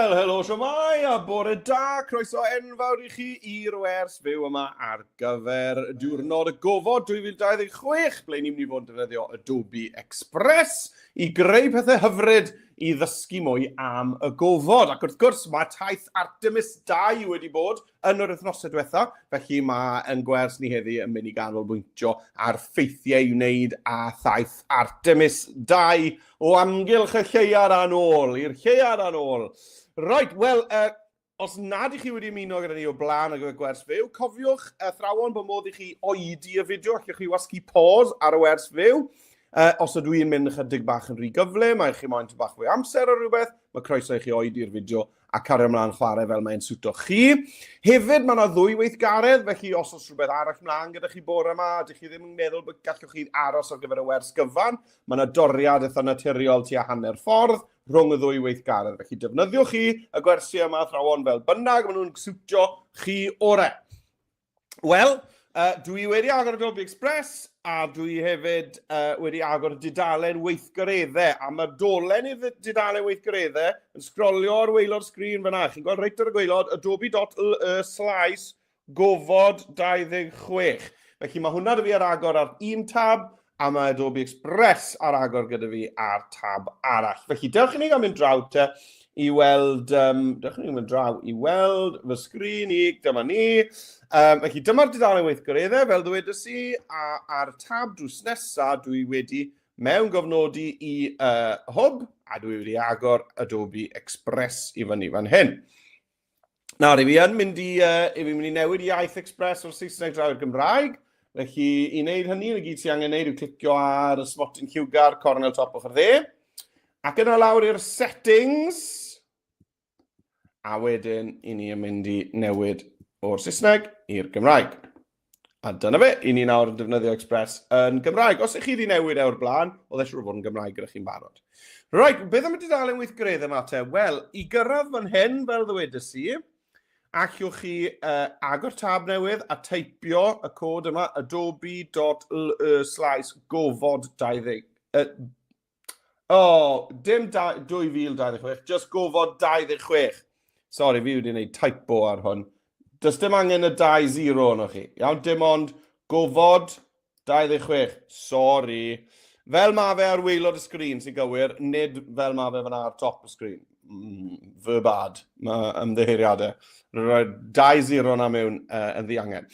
Wel, helo siamai, a bore da, croeso enfawr I chi i'r wers fyw yma ar gyfer diwrnod y gofod 2026, ble ni'n mynd I fod yn defnyddio Adobe Express I greu pethau hyfryd I ddysgu mwy am y gofod. Ac wrth gwrs, mae taith Artemis 2 wedi bod yn yr wythnosau diwetha, felly mae yn gwers ni heddi yn mynd I ganolbwyntio ar ffeithiau I wneud a thaith Artemis 2 o amgylch y lleiad a'n ôl, i'r lleiad a'n ôl. Right, wel, os nad I chi wedi ymuno gyda ni o blaen ar gyfer gwers fyw, cofiwch athrawon bod modd I chi oedi y fideo, allwch chi wasgu pause ar y wers fyw. Os ydw i'n mynd ychydig bach yn rhy gyflym, a chi moyn bach fwy amser o rhywbeth, mae croeso I chi oedi'r fideo a cario ymlaen chwarae fel mae'n swto chi. Hefyd, mae yna ddwy weithgaredd, felly os oes rhywbeth arall mlaen gyda chi bore yma, ydych chi ddim yn meddwl bod gallwch chi aros ar gyfer y wers gyfan, mae yna doriad eitha naturiol tua hanner ffordd rhwng y ddwy weithgaredd. Felly defnyddiwch chi y gwersi yma athrawon fel bynnag, maen nhw'n swtio chi ore. Wel, dwi wedi agor Adobe Express a dwi hefyd wedi agor dudalen weithgareddau. A mae dolen I dudalen weithgareddau yn sgrolio ar waelod sgrin fyna. Chi'n gweld reit ar y gwaelod adobe.le/gofod 26. Felly mae hwnna dy fi ar agor ar un tab a mae Adobe Express ar agor gyda fi ar tab arall. Felly dewch I ni gael mynd draw te I weld, I weld fy sgrin I, dyma ni. Felly dyma'r dudalen weithgareddau, fel ddwedes I, a ar tab drws nesaf dwi wedi mewn gofnodi I hwb, a dwi wedi agor Adobe Express I fyny fan hyn. Nawr, fi yn mynd I newid iaith Express o'r Saesneg draw i'r Gymraeg, felly I wneud hynny, y gyd ti angen wneud yw clicio ar y smotyn lliwgar, cornel top ochr dde, ac yna lawr i'r settings, a wedyn I ni yn mynd I newid o'r Saesneg i'r Gymraeg. A dyna fe, I ni nawr yn defnyddio Express yn Gymraeg. Os ych chi wedi newid ewr blaen, oedd eisiau fod yn Gymraeg gyda chi'n barod. Right, beth am y dudalen weithgareddau yma te? Wel, I gyrraedd fan hyn fel ddwedes I, allwch chi agor tab newydd a teipio y cod yma adobe.le/gofod 20. Dim 2026, just gofod 26. Sorry, fi wedi gwneud typo ar hwn. Does dim angen y 2-0 yno chi. Iawn, dim ond gofod 26. Sorry. Fel mae fe ar waelod y sgrin sy'n gywir, nid fel mae fe fyna ar top y sgrin. Fy bad. Mae ymddeheiriadau. Rwy'n 2-0 na mewn yn ddiangen.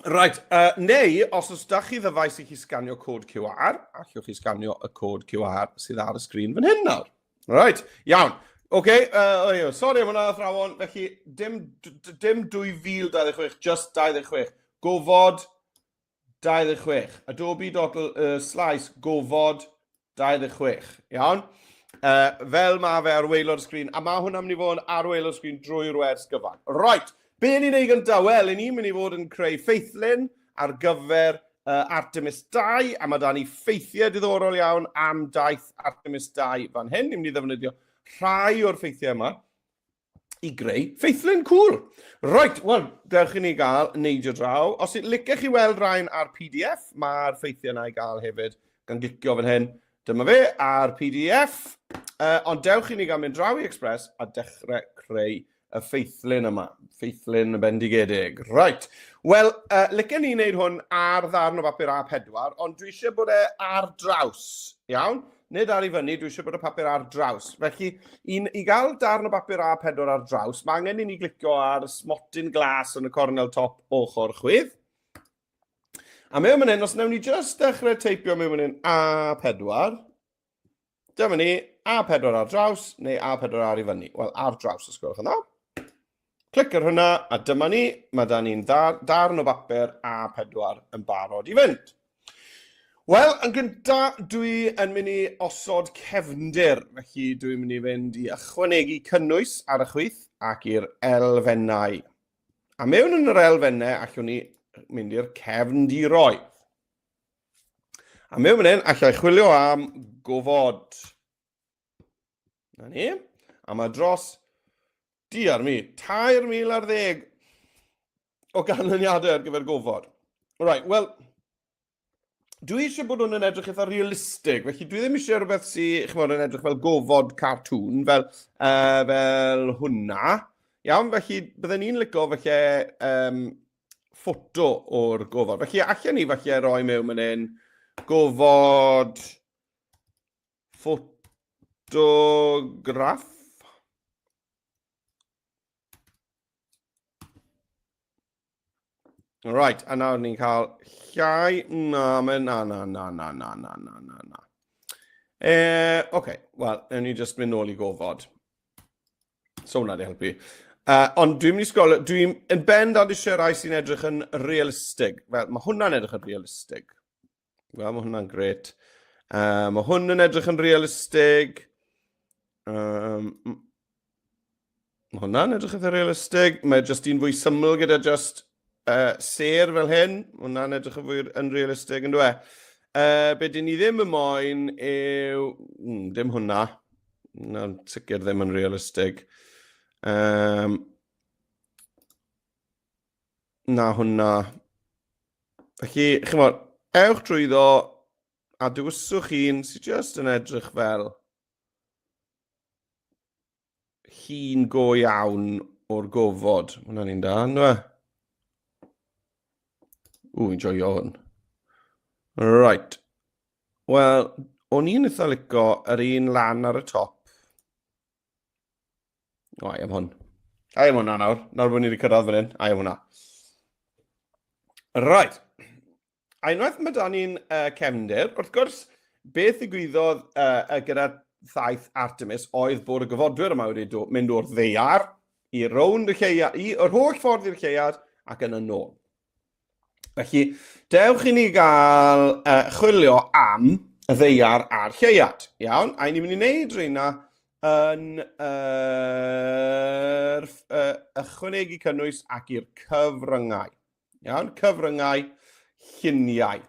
Right, neu, os oes da chi ddyfais I chi sganio cod QR, allwch chi sganio y cod QR sydd ar y sgrin fan hyn nawr. Right, iawn. Okay, sorry am hwnna athrawon, felly dim 2026, just 26. Gofod 26. Adobe.le/gofod 26. Iawn? Fel mae fe ar waelod sgrin, a mae hwnna'n mynd I fod ar waelod sgrin drwy'r wers gyfan. Right, be ni'n neud gyntaf? Wel, ni'n mynd I fod yn creu ffeithlyn ar gyfer Artemis 2, a mae da ni ffeithiau diddorol iawn am daith Artemis 2 fan hyn. Ni'n mynd I ddefnyddio rhai o'r ffeithiau yma I greu ffeithlyn cŵl. Right, wel, dewch I ni gael neidio draw. Os licech chi weld rhain ar PDF, mae'r ffeithiau yna I gael hefyd gan glicio fan hyn. Dyma fe ar PDF, ond dewch I ni gael mynd draw I Express a dechrau creu y ffeithlyn yma. Ffeithlyn y bendigedig. Right, wel, licen ni wneud hwn ar ddarn o bapur A4, ond dwi eisiau bod ar draws, iawn? Nid ar I fyny, dwi eisiau bod y papur ar draws. Felly, I gael darn o bapur A4 ar draws, mae angen I ni glicio ar y smotyn glas yn y cornel top ochr chwith. A mewn fan hyn, os newn ni just dechrau teipio mewn fan hyn A4, dyma ni A4 ar draws, neu A4 ar I fyny. Wel, ar draws, os gwelwch yna. Clic ar hwnna, a dyma ni, mae da ni'n darn o bapur A4 yn barod I fynd. Wel, yn gyntaf, dwi yn mynd I osod cefndir, felly dwi'n mynd I fynd I ychwanegu cynnwys ar y chwith ac i'r elfennau. A mewn yn yr elfennau, allwn ni mynd i'r cefndiroedd. A mewn fan hyn, allai chwilio am gofod. Na ni. A mae dros diar mi, 3,010 o ganlyniadau ar gyfer gofod. Right, wel, Dwi eisiau bod hwn yn edrych eitha realistig, felly dwi ddim eisiau rhywbeth sy'n yn edrych fel gofod cartŵn, fel hwnna. Iawn, felly byddwn ni'n licio felly ffoto o'r gofod. Felly allan ni felly roi mewn yn un gofod ffotograff. Right, a nawr ni'n cael llai, na. Oce, wel, ni jyst mynd nôl I gofod. So hwnna di helpu. Ond dwi'n mynd I sgol, dwi'n yn bendant eisiau rai sy'n edrych yn realistig. Wel, mae hwnna'n edrych yn realistig. Wel, mae hwnna'n gret. Mae hwn yn edrych yn realistig. Mae hwnna'n edrych yn realistig. Mae jyst un fwy syml gyda jyst ser fel hyn. Mae hwnna'n edrych yn fwy yn realistig, yn dwi. Be dyn ni ddim yn moyn yw... dim hwnna. Hwnna'n sicr ddim yn realistig. Na hwnna. Felly, chymod, ewch drwyddo a dywyswch un sy'n just yn edrych fel llun go iawn o'r gofod. Hwnna'n un da, ynddo fe? I'n joio hwn. Right. Wel, o'n i'n eitha licio yr un lan ar y top. Ai am hwn. Ai am hwnna nawr. Nawr bod ni wedi cyrraedd fan hyn. Ai am hwnna. Right. A unwaith mae da ni'n cefndir, wrth gwrs, beth ddigwyddodd gyda thaith Artemis oedd bod y gyfodwyr yma wedi mynd o'r ddeiar I rownd y lleuad, o'r holl ffordd i'r lleuad ac yn y nôl. Felly, dewch I ni gael chwilio am y ddeiar a'r lleuad. Iawn, a ni'n mynd I wneud rheina yn ychwanegu cynnwys ac i'r cyfryngau. Iawn, cyfryngau lluniau.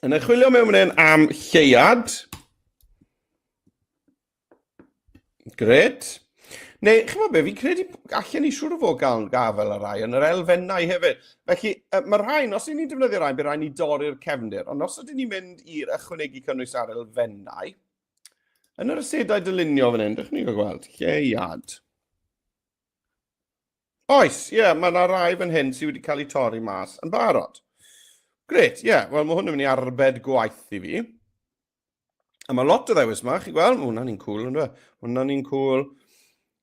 Yn chwilio mewn hyn am lleuad. Gret. Neu, chi'n meddwl be, fi'n credu allan ni siŵr o fod gael gafel y rai yn yr elfennau hefyd. Felly, mae rhain, os ni'n defnyddio rai, bydd rhaid ni dorri'r cefndir. Ond os ydym ni'n mynd i'r ychwanegu cynnwys ar elfennau, yn yr asedau dylunio fan hyn, dych chi'n gweld, lleuad. Oes, ie, mae yna rai fan hyn sydd wedi cael ei torri mas yn barod. Gret, ie, wel mae hwn yn mynd I arbed gwaith I fi. A mae lot o ddewis yma, chi'n gweld, hwnna'n ni'n cool, ynddo fe? Hwnna'n ni'n cool.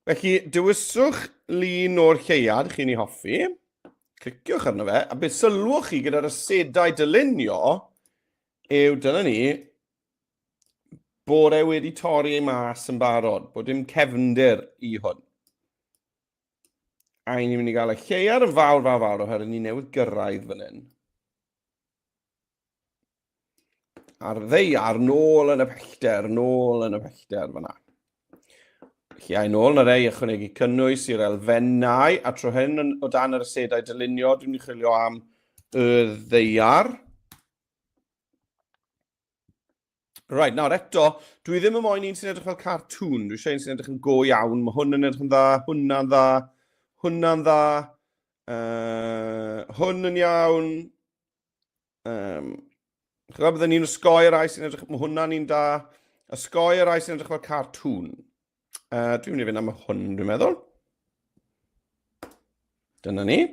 Felly, dywyswch lun o'r lleuad chi'n ei hoffi, cliciwch arno fe, a beth sylwch chi gyda'r asedau dylunio yw, dyna ni, bod wedi torri ei mas yn barod, bod dim cefndir I hwn. A ni'n mynd I gael y lleuad yn fawr oherwydd ni newydd gyrraedd fan hyn. A'r ddeiar nôl yn y pellter fan'na. Felly, a'i nôl yn yr ychwanegu cynnwys i'r elfennau, a tro hyn o dan yr asedau dylunio, dwi'n mynd I chwilio am y ddeiar. Right, nawr eto, dwi ddim yn moyn un sy'n edrych fel cartŵn, dwi eisiau un sy'n edrych yn go iawn, mae hwn yn edrych yn dda, hwnna'n dda, hwnna'n dda, hwn yn iawn. Chyfod byddwn ni'n osgoi y rai sy'n edrych, mae hwnna'n un da, osgoi y rai sy'n edrych fel cartŵn. Dwi'n mynd I fynd am hwn, dwi'n meddwl. Dyna ni.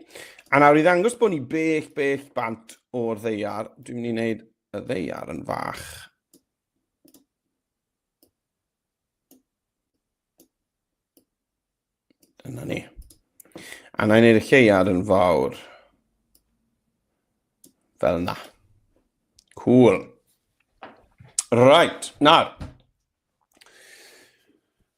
A nawr I ddangos bod ni bell bant o'r ddeiar, dwi'n mynd I wneud y ddeiar yn fach. Dyna ni. A na I wneud y lleuad yn fawr. Fel na. Cool. Right, nawr.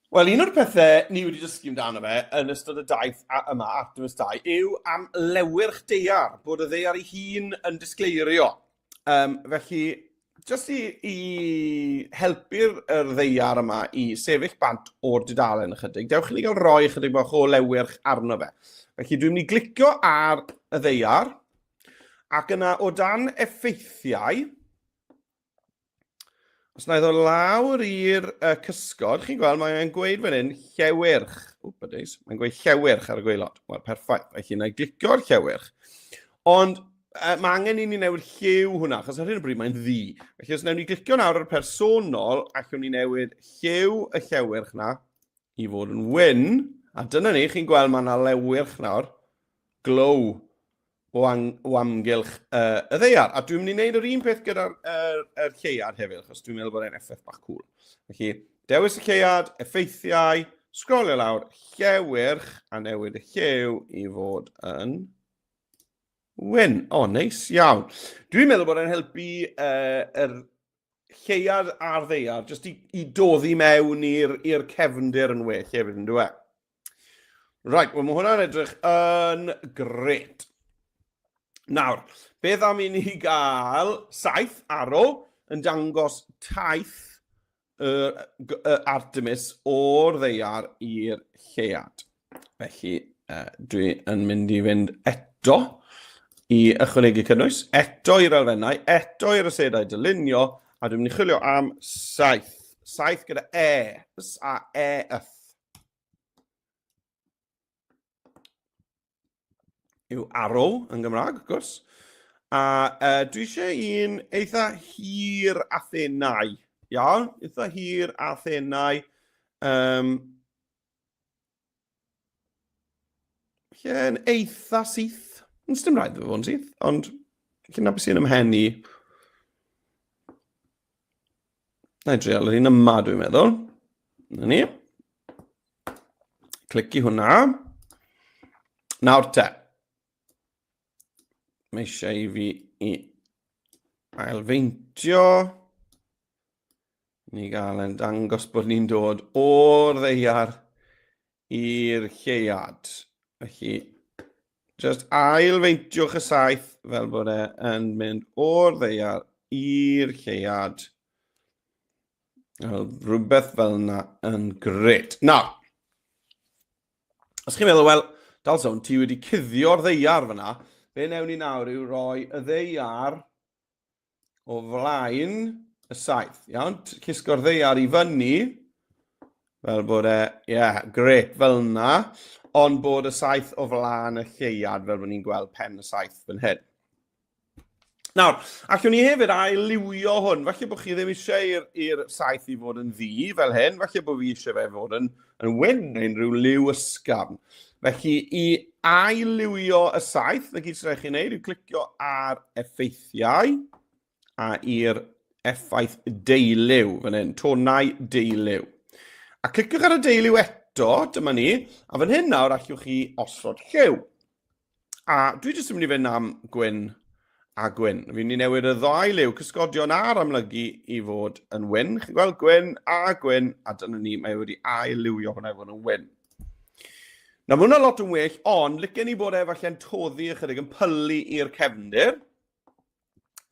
Wel, un o'r pethau ni wedi dysgu amdano fe yn ystod y daith yma, Artemis 2, yw am lewyrch deiar, bod y ddeiar ei hun yn disgleirio. Felly, jyst I helpu'r ddeiar yma I sefyll bant o'r dudalen ychydig, dewch I ni gael roi ychydig bach o lewyrch arno fe. Felly, dwi'n mynd I glicio ar y ddeiar, ac yna o dan effeithiau, os na iddo lawr i'r cysgod, chi'n gweld, mae'n gweud fan hyn llewyrch. Mae'n gweud llewyrch ar y gweilod. Wel, perffaith. Felly, na I glicio'r llewyrch. Ond mae angen i ni newid lliw hwnna, achos ar hyn o bryd mae'n ddi. Felly os newn ni glicio nawr ar personol, allwn ni newid lliw y llewyrch na i fod yn wyn, a dyna ni, chi'n gweld mae yna lewyrch nawr, glow o amgylch y ddeiar. A dwi'n mynd i wneud yr un peth gyda'r lleiad hefyd, achos dwi'n meddwl bod e'n effaith bach cool. Felly, dewis y lleiad, effeithiau, sgrolio lawr, llewyrch, a newid y lliw i fod yn wyn. O, neis iawn. Dwi'n meddwl bod e'n helpu yr lleiad a'r ddeiar, jyst i doddi mewn i'r cefndir yn well hefyd yn dweud. Right, wel mae hwnna'n edrych yn gret. Nawr, beth am i ni gael saith arrow yn dangos taith Artemis o'r ddeiar i'r lleiad. Felly, dwi yn mynd i fynd eto i ychwanegu cynnwys, eto i'r elfennau, eto i'r asedau dylunio, a dwi'n mynd i chwilio am saith. Saith gyda E, a E-yth. Yw arrow yn Gymraeg, wrth gwrs. A dwi eisiau un eitha hir a thenau. Iawn, eitha hir a thenau. Yn eitha syth. Yn dim rhaid fod yn syth, ond chi'n nabod sy'n ymhen i. Na i dreul yr un yma, dwi'n meddwl. Na ni. Clici hwnna. Nawr te. Mae eisiau i fi i ailfeintio. Ni gael yn dangos bod ni'n dod o'r ddeiar i'r lleiad. Felly, just ailfeintiwch y saith fel bod e'n mynd o'r ddeiar i'r lleiad. Rhywbeth fel yna yn gret. Nawr, os chi'n meddwl, wel, Dalson, ti wedi cuddio'r ddeiar fyna, be newn ni nawr yw roi y ddeiar o flaen y saith. Iawn, cysgo'r ddeiar i fyny, fel bod gret fel yna, ond bod y saith o flaen y lleiad fel bod ni'n gweld pen y saith fan hyn. Nawr, allwn ni hefyd ail-liwio hwn. Falle bod chi ddim eisiau i'r saith i fod yn ddi fel hyn. Falle bod fi eisiau fe fod yn wyn neu'n rhyw liw ysgafn. Felly, i ail-liwio y saith, na gyd sy'n rhaid chi'n neud, yw clicio ar effeithiau a i'r effaith deuliw fan hyn, tonau deuliw. A cliciwch ar y deuliw eto, dyma ni, a fan hyn nawr allwch chi osod lliw. A dwi jyst yn mynd i fynd am gwyn a gwyn. Fi'n mynd i newid y ddau liw cysgodion a'r amlygu i fod yn wyn. Chi'n gweld gwyn, a dyna ni, mae wedi ail-liwio hwnna i fod yn wyn. Na, mae hwnna lot yn well, ond licen ni bod efallai'n toddi ychydig yn pylu i'r cefndir.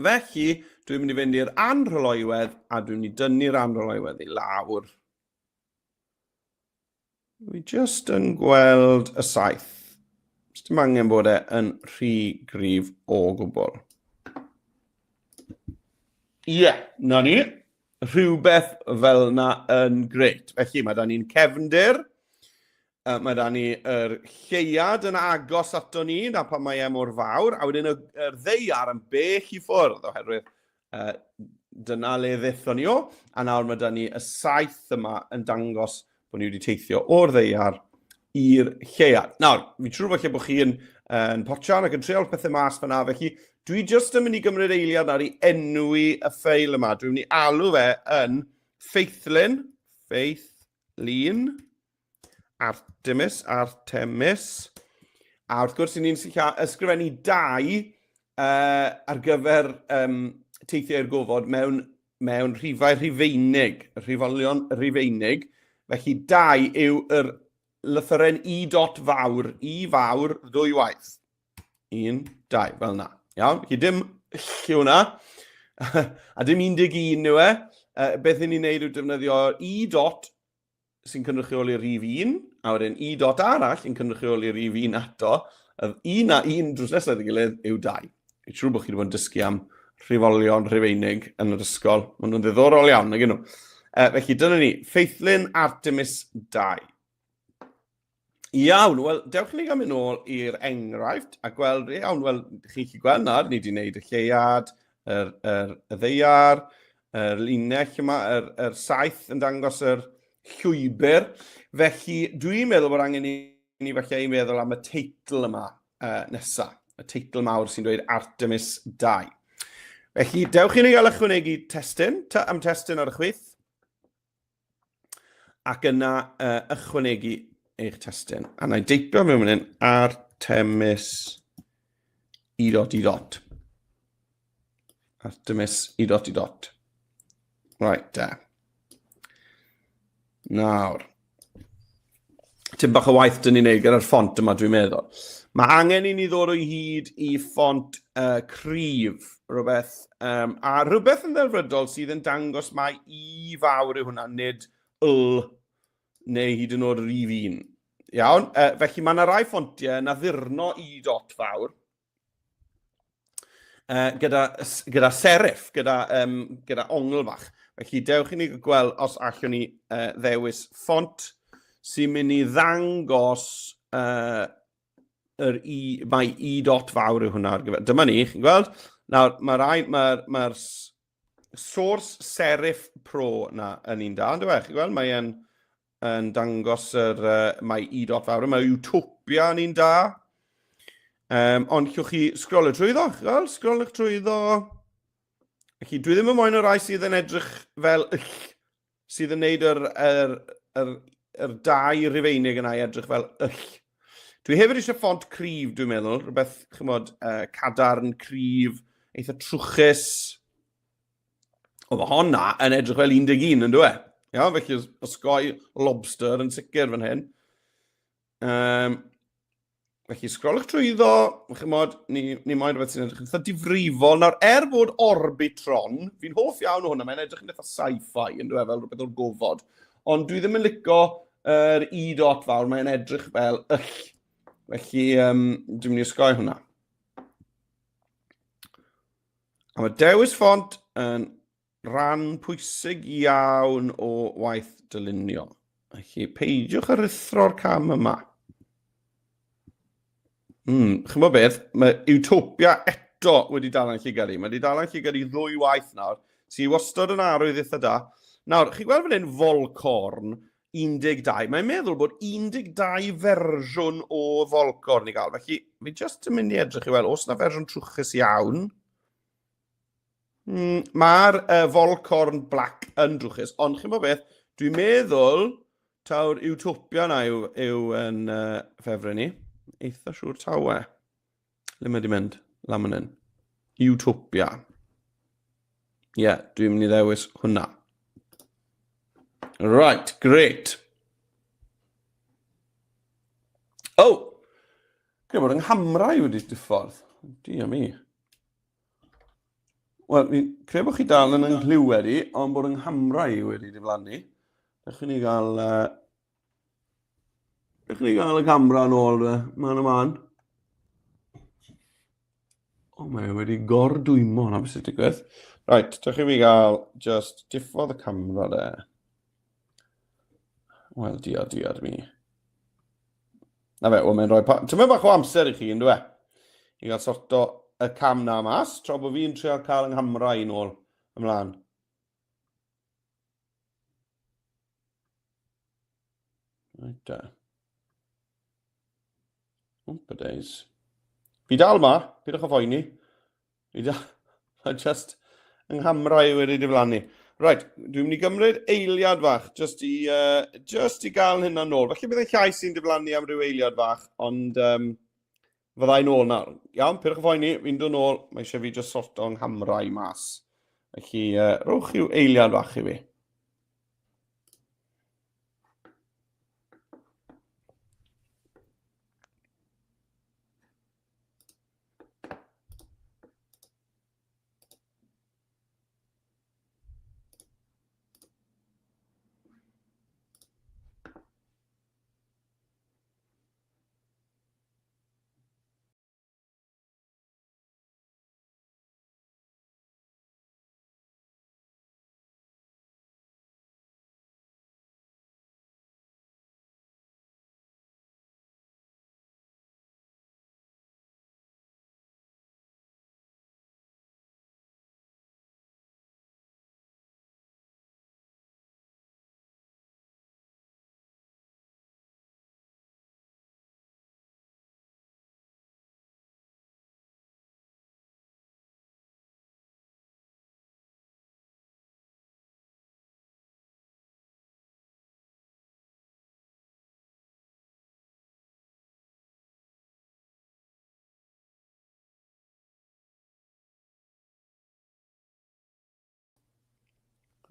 Felly, dwi'n mynd i fynd i'r anrhyloiwedd, a dwi'n mynd i dynnu'r anrhyloiwedd i lawr. Dwi just yn gweld y saith. Dim angen bod e'n rhy gryf o gwbl. Na ni. Rhywbeth fel yna yn greit. Felly, mae da ni'n cefndir. Mae da ni'r lleiad yn agos ato ni, na pan mae mor fawr. A wedyn yr ddeiar yn bell i ffwrdd, oherwydd dyna le ddethon ni o. A nawr mae da ni y saith yma yn dangos bod ni wedi teithio o'r ddeiar i'r lleiad. Nawr, fi'n siŵr falle bod chi yn potsian ac yn treol pethau mas fyna, felly dwi jyst yn mynd i gymryd eiliad ar i enwi y ffeil yma. Dwi'n mynd i alw fe yn ffeithlyn, Artemis, a wrth gwrs ni'n ysgrifennu 2 ar gyfer teithiau'r gofod mewn rhifau rhifeinig, rhifolion rhifeinig, felly 2 yw yr lythyren I dot fawr, I fawr, 2 waith. 1, 2, fel yna. Iawn, felly dim lliw hwnna, a dim 11 yw e. Beth ni'n neud yw defnyddio I dot sy'n cynrychioli rhif 1, a wedyn I dot arall sy'n cynrychioli rhif 1 ato. Un a un drws nesaf ei gilydd yw 2. Fi'n siŵr bod chi wedi bod yn dysgu am rhifolion rhifeinig yn yr ysgol. Mae nhw'n ddiddorol iawn, nag nhw. Felly, dyna ni, ffeithlyn Artemis 2. Iawn, wel, dewch i ni gael mynd nôl i'r enghraifft a gweld, iawn, wel, chi'n gallu gweld nawr, ni wedi gwneud y lleuad, y ddeiar, yr linell yma, yr saith yn dangos yr llwybr. Felly, dwi'n meddwl bod angen ni falle i meddwl am y teitl yma nesa. Y teitl mawr sy'n dweud Artemis 2. Felly, dewch i ni gael ychwanegu testyn, am testyn ar y chwith. Ac yna ychwanegu eich testyn. A na i deipio mewn fan hyn Artemis i dot. Artemis i dot. Right, da. Nawr. Tym bach o waith dyn ni'n neud gyda'r ffont yma, dwi'n meddwl. Mae angen i ni ddod o hyd i ffont cryf, rhywbeth, a rhywbeth yn ddelfrydol sydd yn dangos mae i fawr yw hwnna, nid l, neu hyd yn oed yr i fi'n. Iawn, felly mae yna rai ffontiau na ddurno i dot fawr, gyda serif, gyda ongl bach. Felly dewch i ni gweld os allwn ni ddewis ffont sy'n mynd i ddangos mae i dot fawr yw hwnna ar gyfer. Dyma ni, chi'n gweld? Nawr, mae'r source serif pro na yn un da, yn dweud? Chi'n gweld? Mae'n dangos mae i dot fawr. Mae Utopia yn un da. Ond llwch chi sgrolio trwyddo, chi'n sgrolio trwyddo. Felly, dwi ddim yn moyn o rai sydd yn edrych fel sydd yn neud yr dau rifeinig yna i edrych fel Dwi hefyd eisiau ffont cryf, dwi'n meddwl, rhywbeth, chymod, cadarn, cryf, eitha trwchus. O, mae honna yn edrych fel 11 yn dweud. Iawn, felly osgoi lobster yn sicr fan hyn. Felly, sgrolwch trwyddo, chymod, ni moyn rhywbeth sy'n edrych yn eitha difrifol. Nawr, bod Orbitron, fi'n hoff iawn o hwnna, mae'n edrych yn eitha sci-fi, yn dweud, fel rhywbeth o'r gofod. Ond dwi ddim yn licio yr i dot fawr, mae'n edrych fel Felly, dwi'n mynd i osgoi hwnna. A mae dewis ffont yn rhan pwysig iawn o waith dylunio. Felly, peidiwch ar rithro'r cam yma. Chymod beth, mae Utopia eto wedi dal yn llygadu. Mae wedi dal yn llygadu 2 waith nawr, sy'n wastod yn arwydd eitha da. Nawr, chi'n gweld fan hyn Volcorn 12. Mae'n meddwl bod 12 fersiwn o Volcorn i gael. Felly, fi jyst yn mynd i edrych i weld, os yna fersiwn trwchus iawn. Mae'r Volcorn Black yn drwchus, ond chi'n bod beth, dwi'n meddwl taw'r Utopia na yw yn ffefryn ni. Eitha siwr tawe. Le mae di mynd? Lam yn hyn. Utopia. Ie, dwi'n mynd i ddewis hwnna. Right, great. Gwyd bod yng Nghamrau wedi diffodd. Dia mi. Wel, fi'n credu bod chi dal yn ynghlw wedi, ond bod yng Nghamrau wedi diflannu. Dewch i ni gael y camera yn ôl fe, man o man. O, mae wedi gordwymo, na beth sy'n digwydd. Right, dewch i mi gael just diffodd y camera de. Wel, diod mi. Na fe, mae'n rhoi... Tyma bach o amser i chi, yn dweud? I gael sorto y cam na mas, tra bod fi'n trio cael yng Nghamrau yn ôl ymlaen. Right, da. Opa days. Fi dal ma, bydwch o foeni. Fi dal, just yng Nghamrau wedi diflannu. Right, dwi'n mynd i gymryd eiliad fach, just i gael hynna nôl. Felly byddai llais sy'n diflannu am ryw eiliad fach, ond fyddai nôl nawr. Iawn, pyrwch o foeni, fi'n dod nôl, mae eisiau fi just sorto yng Nghamrau mas. Felly, rowch i'w eiliad fach i fi.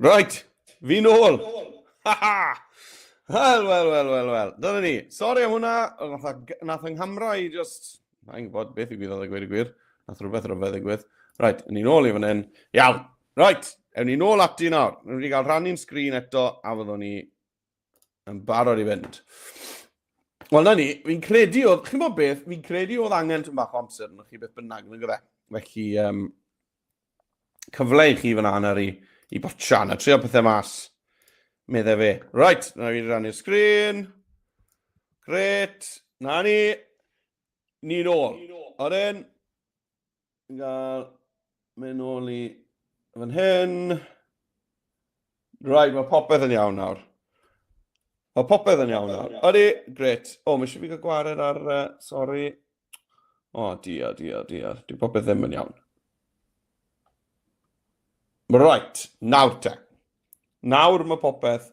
Right, fi nôl. Wel. Dyna ni. Sori am hwnna, nath yng Nghymru i just... Na'n gwybod beth i gwybod y gwir. Nath rhywbeth ddigwydd. Right, yn ni nôl i fan hyn. Iawn. Right, ewn ni nôl ati nawr. Ewn ni gael rhannu'n sgrin eto, a fyddwn ni yn barod i fynd. Wel, na ni, fi'n credu oedd... Chi'n bod beth? Fi'n credu oedd angen tyn bach o amser yn chi beth bynnag yn gyda. Felly, cyfle i chi fan anar i botsian a trio pethau mas. Meddai fe. Right, na fi rannu'r sgrin. Gret. Na ni. Ni nôl. Oedden. Gael mynd nôl i fan hyn. Right, mae popeth yn iawn nawr. Odi, gret. O, mae eisiau fi gael gwared ar... sorry. O, dia. Di popeth ddim yn iawn. Right, nawr te. Nawr mae popeth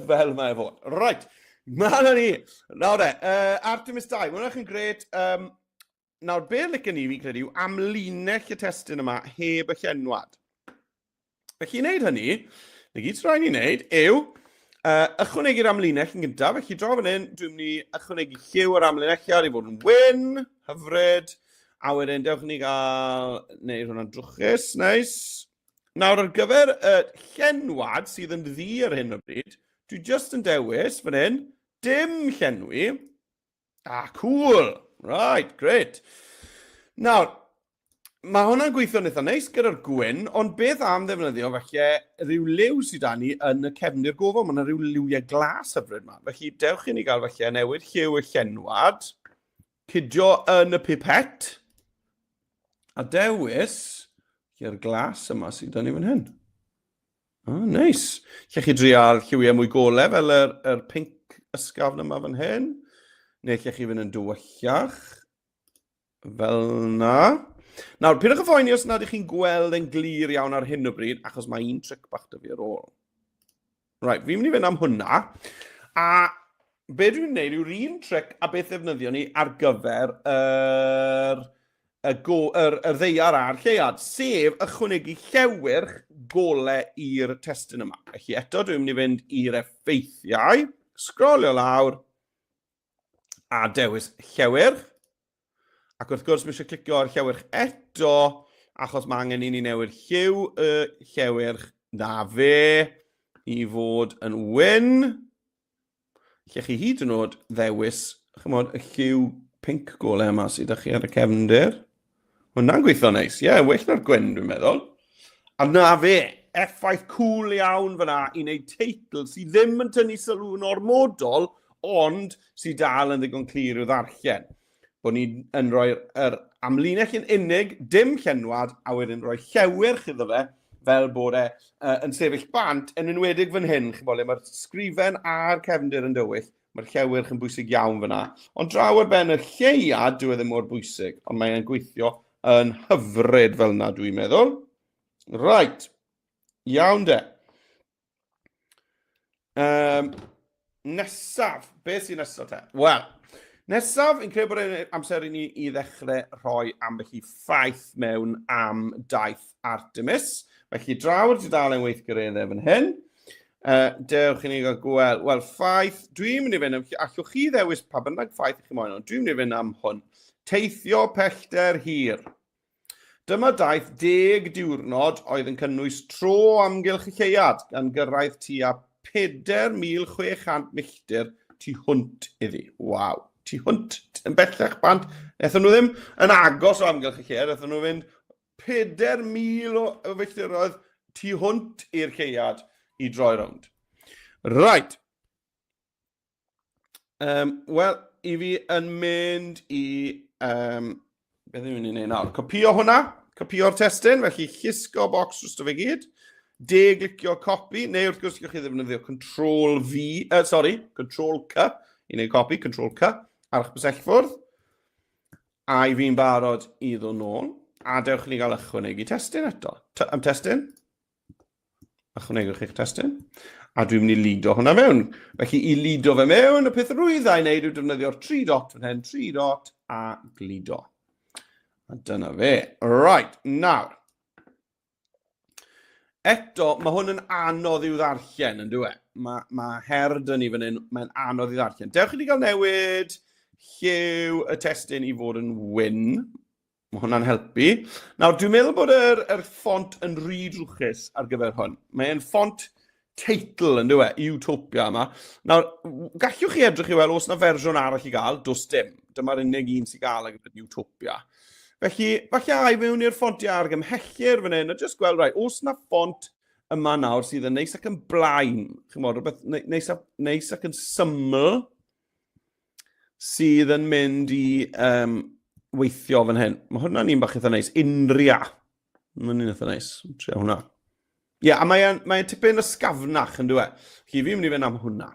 fel mae fod. Right, na ni. Nawr Artemis 2, mae hwnna chi'n gret. Nawr, be licen ni fi'n credu yw amlinell y testyn yma heb y llenwad. Felly i wneud hynny, na gyd rhaid ni wneud, yw ychwanegu'r amlinell yn gyntaf. Felly draw fan hyn, dwi'n mynd i ychwanegu lliw ar amlinelliad i fod yn wyn, hyfryd. A wedyn, dewch ni gael, wneud hwnna'n drwchus, neis. Nawr, ar gyfer y llenwad sydd yn ddi ar hyn o bryd, dwi just yn dewis fan hyn, dim llenwi. Cool. Right, great. Nawr, mae hwnna'n gweithio'n eitha neis gyda'r gwyn, ond beth am ddefnyddio felly rhyw liw sydd â ni yn y cefndir gofod. Mae yna rhyw liwiau glas hyfryd yma. Felly, dewch i ni gael felly newid lliw y llenwad, cydio yn y pipet, a dewis i'r glas yma sydd â ni fan hyn. Neis. Lle chi drial lliwiau mwy golau fel yr pink ysgafn yma fan hyn. Neu lle chi fynd yn dywyllach. Fel na. Nawr, pidwch y phoeni os nad ydych chi'n gweld yn glir iawn ar hyn o bryd, achos mae un tric bach dy fi ar ôl. Right, fi'n mynd i fynd am hwnna. A be dwi'n gwneud yw'r un tric a beth ddefnyddio ni ar gyfer yr ddeiar a'r lleuad, sef ychwanegu llewyrch golau i'r testyn yma. Felly eto dwi'n mynd i fynd i'r effeithiau, sgrolio lawr, a dewis llewyrch. Ac wrth gwrs, mi eisiau clicio ar llewyrch eto, achos mae angen i ni newid lliw y llewyrch na fe i fod yn wyn. Lle chi hyd yn oed ddewis, chymod, y lliw pink golau yma sydd â chi ar y cefndir. Hwna'n gweithio neis. Well na'r gwyn, dwi'n meddwl. A na fe, effaith cool iawn fyna i wneud teitl sydd ddim yn tynnu sylw ormodol, ond sydd dal yn ddigon clir i'w ddarllen. Bod ni'n rhoi'r amlinell yn unig, dim llenwad, a wedyn rhoi llewyrch iddo fe, fel bod yn sefyll bant, yn enwedig fan hyn, mae'r sgrifen a'r cefndir yn dywyll, mae'r llewyrch yn bwysig iawn fyna. Ond draw ar ben y lleuad, dyw e ddim mor bwysig, ond mae'n gweithio yn hyfryd fel yna, dwi'n meddwl. Right, iawn de. Nesaf, beth sy'n nesaf te? Wel, nesaf, yn credu bod e'n amser i ni i ddechrau rhoi ambell i ffaith mewn am daith Artemis. Felly draw'r dudalen weithgareddau fan hyn. Dewch i ni gael gweld. Wel, ffaith, dwi'n mynd i fynd, allwch chi ddewis pa bynnag ffaith i chi moyn, ond dwi'n mynd i fynd am hwn. Teithio pellter hir. Dyma daith 10 diwrnod oedd yn cynnwys tro amgylch y lleuad gan gyrraedd tua 4,600 milltir tu hwnt iddi. Waw, tu hwnt yn bellach bant. Ethon nhw ddim yn agos o amgylch y lleuad, ethon nhw fynd 4,000 o filltiroedd tu hwnt i'r lleuad i droi rownd. Right. Wel, i fi yn mynd i... beth yw'n mynd i wneud nawr? Copio hwnna, copio'r testyn, felly llusgo bocs dros fe gyd. Glicio copi, neu wrth gwrs gallwch chi ddefnyddio Control C i wneud copi, Control C ar eich bysellffwrdd. A i fi'n barod i ddod nôl. A dewch ni gael ychwanegu testyn eto. Testyn. Ychwanegwch eich testyn. A dwi'n mynd i lido hwnna mewn. Felly i lido fe mewn, y peth rwydda i wneud yw defnyddio'r 3 dot fan hyn, 3 dot a glido. A dyna fe. Right, nawr. Eto, mae hwn yn anodd i'w ddarllen, yn dwi? Mae her dyn ni fan hyn, mae'n anodd i'w ddarllen. Dewch i ni gael newid lliw y testyn i fod yn wyn. Mae hwnna'n helpu. Nawr, dwi'n meddwl bod yr ffont yn rhy drwchus ar gyfer hwn. Mae'n ffont teitl, yn dwi? Utopia yma. Nawr, gallwch chi edrych i weld os yna fersiwn arall i gael? Does dim. Dyma'r unig un sy'n gael ar gyfer Utopia. Felly, falle ai mewn i'r ffontiau argymhellir fan hyn, a jyst gweld, rai, os yna ffont yma nawr sydd yn neis ac yn blaen, chymod, rhywbeth neis ac yn syml, sydd yn mynd i weithio fan hyn. Mae hwnna'n un bach eitha neis. Unria. Mae'n un eitha neis. Tria hwnna. Ie, a mae'n tipyn ysgafnach yn dwi. Chi fi'n mynd i fynd am hwnna.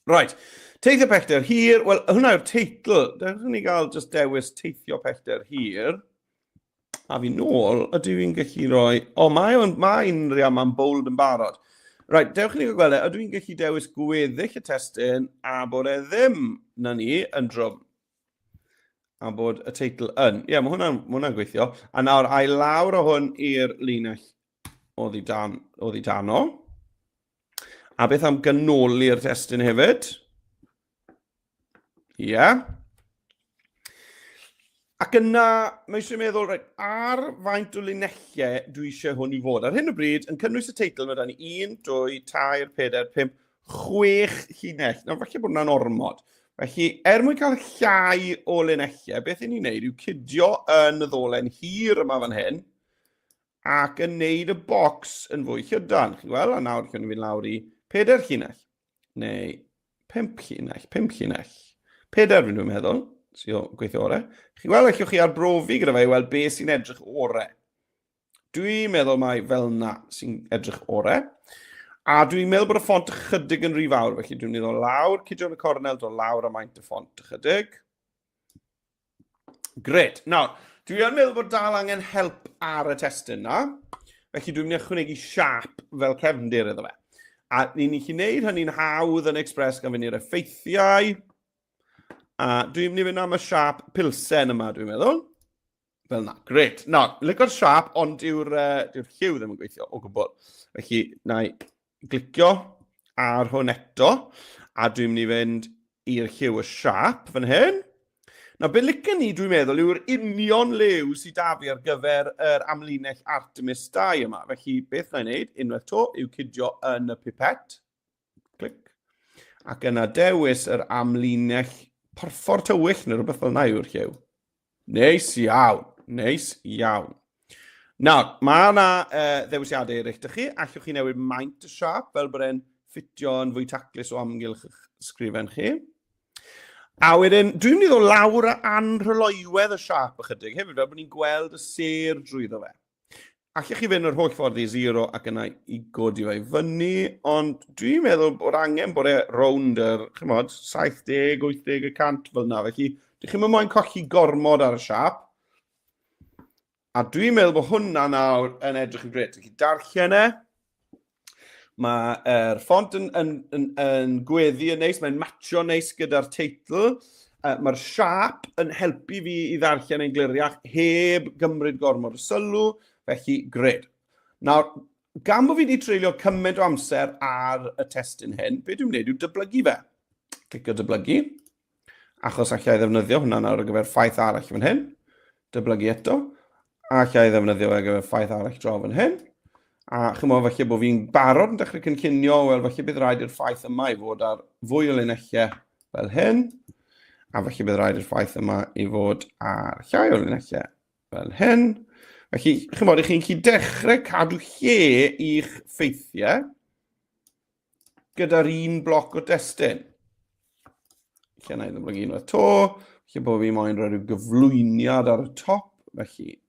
Right. Teithio pellter hir. Wel, hwnna yw'r teitl. Dewch ni gael just dewis teithio pellter hir. A fi nôl, ydw i'n gallu rhoi... O, mae unrhyw mae'n bold yn barod. Right, dewch ni gael gweld e, ydw i'n gallu dewis gweddill y testyn a bod e ddim na ni yn drwm. A bod y teitl yn. Ie, mae hwnna'n gweithio. A nawr, ai lawr o hwn i'r linell oddi dano. A beth am ganoli'r testyn hefyd? Ie. Ac yna, mae eisiau meddwl, ar faint o linellau dwi eisiau hwn i fod. Ar hyn o bryd, yn cynnwys y teitl, mae da ni 1, 2, 3, 4, 5, 6 linell. Nawr, falle bod hwnna'n ormod. Felly, mwyn cael llai o linellau, beth ni'n neud yw cydio yn y ddolen hir yma fan hyn, ac yn neud y bocs yn fwy llydan. Chi'n gweld? A nawr, chi'n mynd lawr i 4 linell. Neu 5 linell, 5 linell. 4 fi'n dwi'n meddwl, sy'n gweithio ore. Chi'n gweld, allwch chi arbrofi gyda fe i weld beth sy'n edrych ore. Dwi'n meddwl mai fel yna sy'n edrych ore. A dwi'n meddwl bod y ffont ychydig yn rhy fawr, felly dwi'n meddwl lawr, cydio yn y cornel, do lawr a maint y ffont ychydig. Gret. Nawr, dwi'n meddwl bod dal angen help ar y testyn yna. Felly dwi'n mynd i ychwanegu siap fel cefndir iddo fe. A ni'n gallu gwneud hynny'n hawdd yn Express gan fynd i'r effeithiau. A dwi'n mynd i fynd am y siap pilsen yma, dwi'n meddwl. Fel na, gret. Nawr, licio'r siap, ond dyw'r lliw ddim yn gweithio o gwbl. Felly, na i glicio ar hwn eto, a dwi'n mynd i fynd i'r lliw y siap fan hyn. Nawr, beth licio ni, dwi'n meddwl, yw'r union liw sydd da fi ar gyfer yr amlinell Artemis 2 yma. Felly, beth na i wneud, unwaith to, yw cydio yn y pipet. Clic. Ac yna dewis yr amlinell porffor tywyll neu rhywbeth fel na yw'r lliw. Neis iawn. Neis iawn. Nawr, mae yna ddewisiadau eraill dych chi. Allwch chi newid maint y siap fel bod e'n ffitio yn fwy taclus o amgylch eich sgrifen chi. A wedyn, dwi'n mynd i ddod lawr a anrhyloiwedd y siap ychydig hefyd fel bod ni'n gweld y ser drwyddo fe. Allwch chi fynd yr holl ffordd i 0 ac yna i godi fe i fyny, ond dwi'n meddwl bod angen bod e rownd yr, chymod, 70, 80 y cant fel yna. Felly, dych chi'n moyn colli gormod ar y siap. A dwi'n meddwl bod hwnna nawr yn edrych yn gret. Felly, darllen e. Mae'r ffont yn gweddi yn neis, mae'n matcho neis gyda'r teitl. Mae'r siap yn helpu fi i ddarllen ein gliriach heb gymryd gormod o sylw. Felly, gred. Nawr, gan bod fi wedi treulio cymaint o amser ar y testyn hyn, beth dwi'n gwneud yw dyblygu fe. Clicio dyblygu. Achos allai ddefnyddio hwnna nawr ar gyfer ffaith arall fan hyn. Dyblygu eto. A allai ddefnyddio ar gyfer ffaith arall draw fan hyn. A chymod, falle bod fi'n barod yn dechrau cynllunio, wel, falle bydd rhaid i'r ffaith yma i fod ar fwy o linellau fel hyn. A falle bydd rhaid i'r ffaith yma i fod ar llai o linellau fel hyn. Felly, chymod, chi'n gallu dechrau cadw lle i'ch ffeithiau gyda'r un bloc o destyn. Lle na i ddyblygu unwaith to. Lle bod fi moyn rhoi rhyw gyflwyniad ar y top. Felly,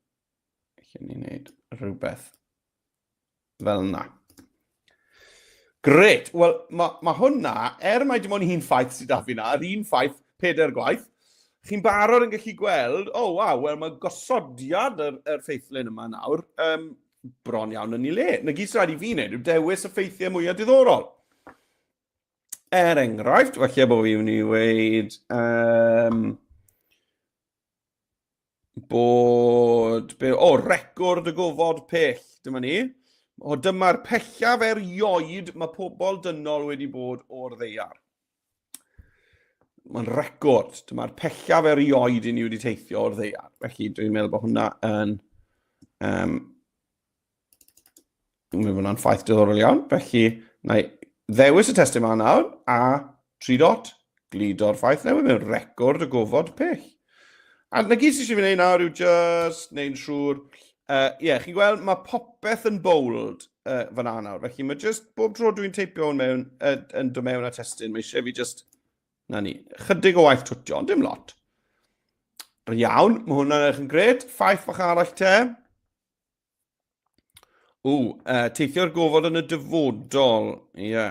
lle ni'n gwneud rhywbeth fel yna. Gret. Wel, mae hwnna, mai dim ond un ffaith sydd da fi na, yr un ffaith, 4 gwaith, chi'n barod yn gallu gweld, waw, wel, mae gosodiad yr ffeithlyn yma nawr bron iawn yn ei le. Na gyd sydd i fi wneud yw dewis y ffeithiau mwyaf diddorol. Enghraifft, falle bod fi'n mynd i weid bod, record y gofod pell, dyma ni. O dyma'r pellaf erioed mae pobl dynol wedi bod o'r ddeiar. Mae'n record. Dyma'r pellaf erioed i ni wedi teithio o'r ddeiar. Felly dwi'n meddwl bod hwnna yn... Dwi'n meddwl bod hwnna'n ffaith diddorol iawn. Felly, na i ddewis y testyn yma nawr, a 3 dot, glido'r ffaith newydd mewn record y gofod pell. A na gyd sydd eisiau fi wneud nawr yw just wneud siŵr. Chi'n gweld, mae popeth yn bold fyna nawr. Felly mae just bob tro dwi'n teipio hwn mewn, yn dod mewn a testyn, mae eisiau fi just, na ni, chydig o waith twtio, ond dim lot. Iawn, mae hwnna'n edrych yn gret. Ffaith bach arall te. Teithio'r gofod yn y dyfodol. Ie.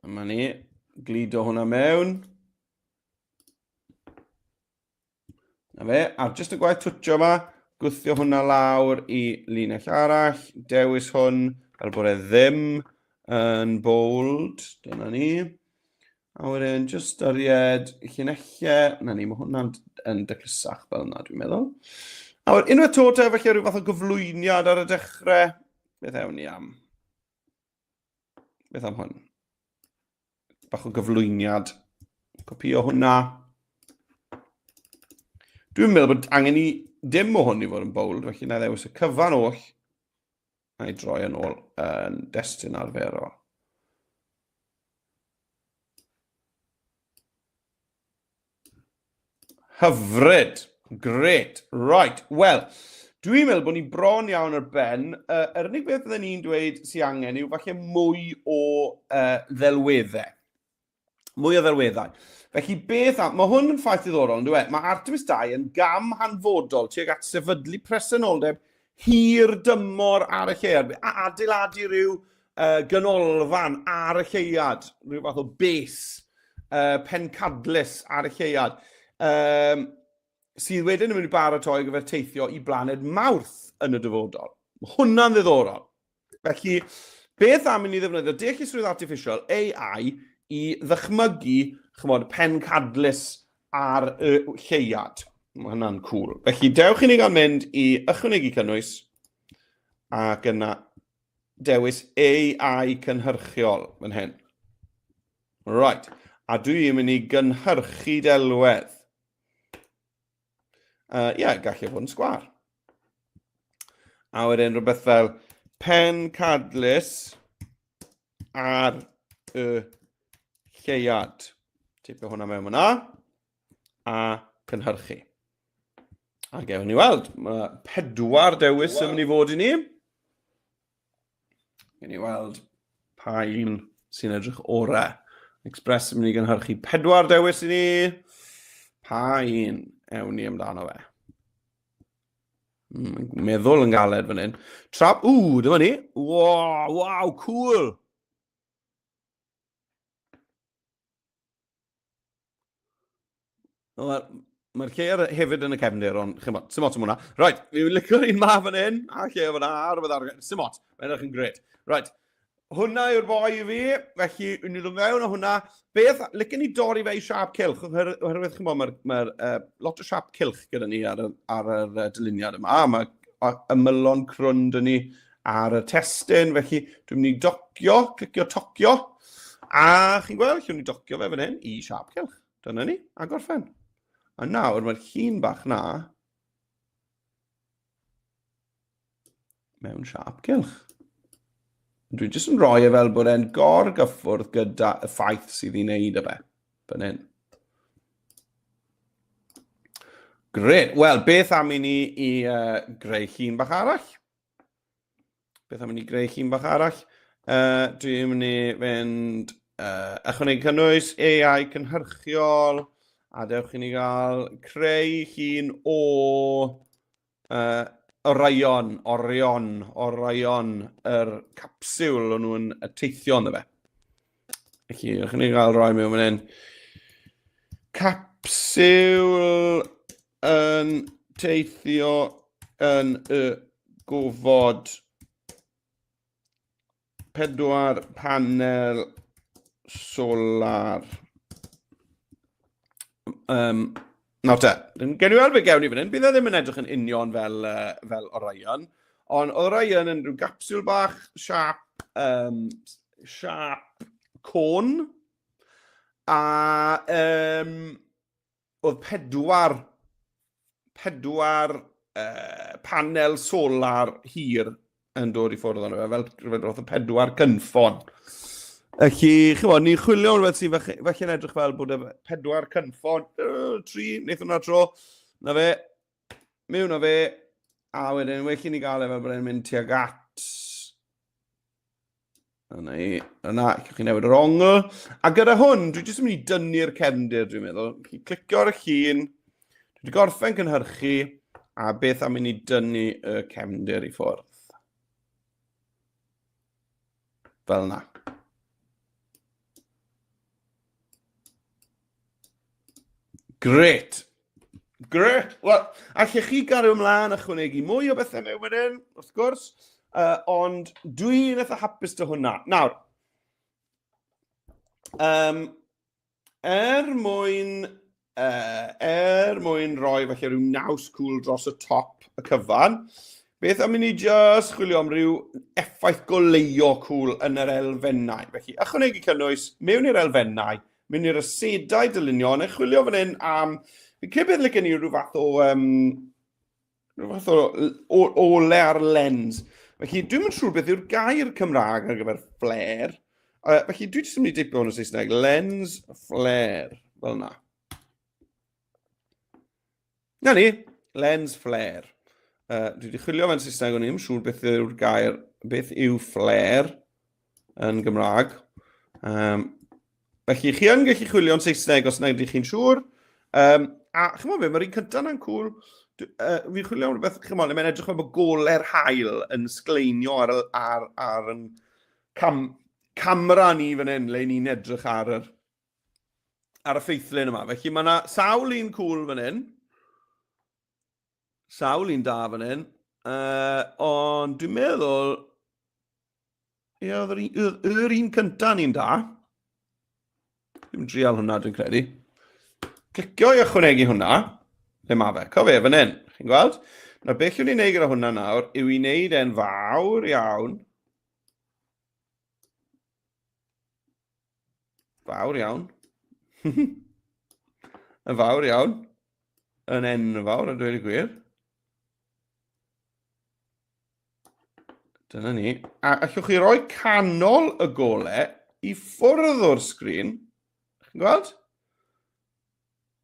Yma ni, glido hwnna mewn. Na fe, a jyst y gwaith twtio yma, gwthio hwnna lawr i linell arall, dewis hwn fel bod e ddim yn bold. Dyna ni. A wedyn, jyst yried llinellau. Na ni, mae hwnna'n dechrysach fel yna, dwi'n meddwl. A wedyn, unwaith to te, felly rhyw fath o gyflwyniad ar y dechrau. Beth ewn ni am? Beth am hwn? Bach o gyflwyniad. Copio hwnna. Dwi'n meddwl bod angen i dim o hwn i fod yn bold, felly na ddewis y cyfan oll a'i droi yn ôl yn destyn arferol. Hyfryd. Gret. Right. Wel, dwi'n meddwl bod ni bron iawn ar ben. Yr unig beth bydden ni'n dweud sy'n angen yw falle mwy o ddelweddau. Mwy o ddelweddau. Felly beth am... Mae hwn yn ffaith ddiddorol, yn dweud. Mae Artemis 2 yn gam hanfodol tuag at sefydlu presenoldeb hir dymor ar y lleuad. A adeiladu rhyw ganolfan ar y lleuad. Rhyw fath o bes pencadlus ar y lleuad. Sydd wedyn yn mynd i baratoi gyfer teithio i blaned Mawrth yn y dyfodol. Mae hwnna'n ddiddorol. Felly, beth am i ni ddefnyddio deallusrwydd artificial, AI, i ddychmygu, chymod, pencadlus ar y lleuad. Mae hwnna'n cool. Felly, dewch i ni gael mynd i ychwanegu cynnwys ac yna dewis AI cynhyrchiol fan hyn. Right. A dwi'n mynd i gynhyrchu delwedd. Gallai fod yn sgwar. A wedyn rhywbeth fel pencadlus ar y lleuad. Tipio hwnna mewn yna. A cynhyrchu. A gefn ni weld. Mae 4 dewis yn mynd i fod i ni. Gefn ni weld pa un sy'n edrych orau. Express yn mynd i gynhyrchu 4 dewis i ni. Pa un ewn ni amdano fe. Meddwl yn galed fan hyn. Dyma ni. Wow, cool. Mae'r lle hefyd yn y cefndir, ond chymod, symot am hwnna. Right, fi'n licio'r un ma fan hyn, a lle fan a rhywbeth arall. Symot, mae'n edrych yn gret. Right, hwnna yw'r boi i fi, felly wni ddod mewn o hwnna. Beth, licen ni dorri fe i siap cilch, oherwydd chi'n bod, mae'r lot o siap cilch gyda ni ar y dyluniad yma. Mae ymylon crwn dyn ni ar y testyn, felly dwi'n mynd i docio, clicio tocio, a chi'n gweld, lle wni docio fe fan hyn i siap cilch. Dyna ni, a gorffen. A nawr, mae'r llun bach na mewn siap cilch. Dwi'n jyst yn rhoi e fel bod e'n gorgyffwrdd gyda y ffaith sydd i wneud y fe. Fan hyn. Gret. Wel, beth am i ni i greu llun bach arall? Beth am i ni greu llun bach arall? Dwi'n mynd i fynd ychwanegu cynnwys, AI cynhyrchiol, a dewch i ni gael creu llun o orion, yr capsiwl o'n nhw'n teithio ynddo fe. Felly, ydych chi'n cael rhoi mewn fan hyn. Capsiwl yn teithio yn y gofod 4 panel solar. Nawr te, gen i weld be gewn ni fan hyn. Bydd e ddim yn edrych yn union fel Orion, ond oedd Orion yn rhyw gapsiwl bach siap côn, a oedd pedwar panel solar hir yn dod i ffwrdd ono fe, fel roedd y pedwar cynffon. Felly, chymod, ni'n chwilio yn rhywbeth sy'n felly'n edrych fel bod y pedwar cynffon, 3, wneud hwnna tro, na fe, mewn na fe, a wedyn, well i ni gael e fel bod e'n mynd tuag at, yna, chi'n newid yr ongl, a gyda hwn, dwi jyst yn mynd i dynnu'r cefndir, dwi'n meddwl, chi'n clicio ar y llun, dwi wedi gorffen cynhyrchu, a beth am mynd i dynnu y cefndir i ffwrdd. Fel yna. Gret. Wel, allech chi gario ymlaen ychwanegu mwy o bethau mewn wedyn, wrth gwrs, ond dwi'n eitha hapus dy hwnna. Nawr, mwyn roi falle rhyw naws cwl dros y top y cyfan, beth am i ni jyst chwilio am ryw effaith goleio cwl yn yr elfennau. Felly, ychwanegu cynnwys mewn i'r elfennau, mewn i'r asedau dylunio, neu chwilio fan hyn am, fi'n credu beth lygen ni rhyw fath o ole ar lens. Felly, dwi'n mynd siŵr beth yw'r gair Cymraeg ar gyfer flare. Felly, dwi jyst yn mynd i deipio yn y Saesneg, lens flare, fel yna. Na ni, lens flare. Dwi wedi chwilio fe'n Saesneg, o'n i'n siŵr beth yw'r gair, beth yw flare yn Gymraeg. Felly, chi yn gallu chwilio yn Saesneg os nad ydych chi'n siŵr. A chymod be, mae'r un cyntaf yna'n cwl. Fi'n chwilio am rhywbeth, chymod, mae'n edrych fel bod gole'r haul yn sgleinio ar yn camera ni fan hyn, le ni'n edrych ar y ffeithlyn yma. Felly, mae yna sawl un cwl fan hyn. Sawl un da fan hyn. Ond dwi'n meddwl, oedd yr un cyntaf ni'n da. Dwi'n drial hwnna, dwi'n credu. Clicio i ychwanegu hwnna. Le mae fe? Cofio fan hyn. Chi'n gweld? Nawr, beth yw'n ei wneud gyda hwnna nawr yw i wneud e'n fawr iawn. Fawr iawn. Yn fawr iawn. Yn enfawr, a dweud y gwir. Dyna ni. A allwch chi roi canol y golau i ffwrdd o'r sgrin. Chi'n gweld?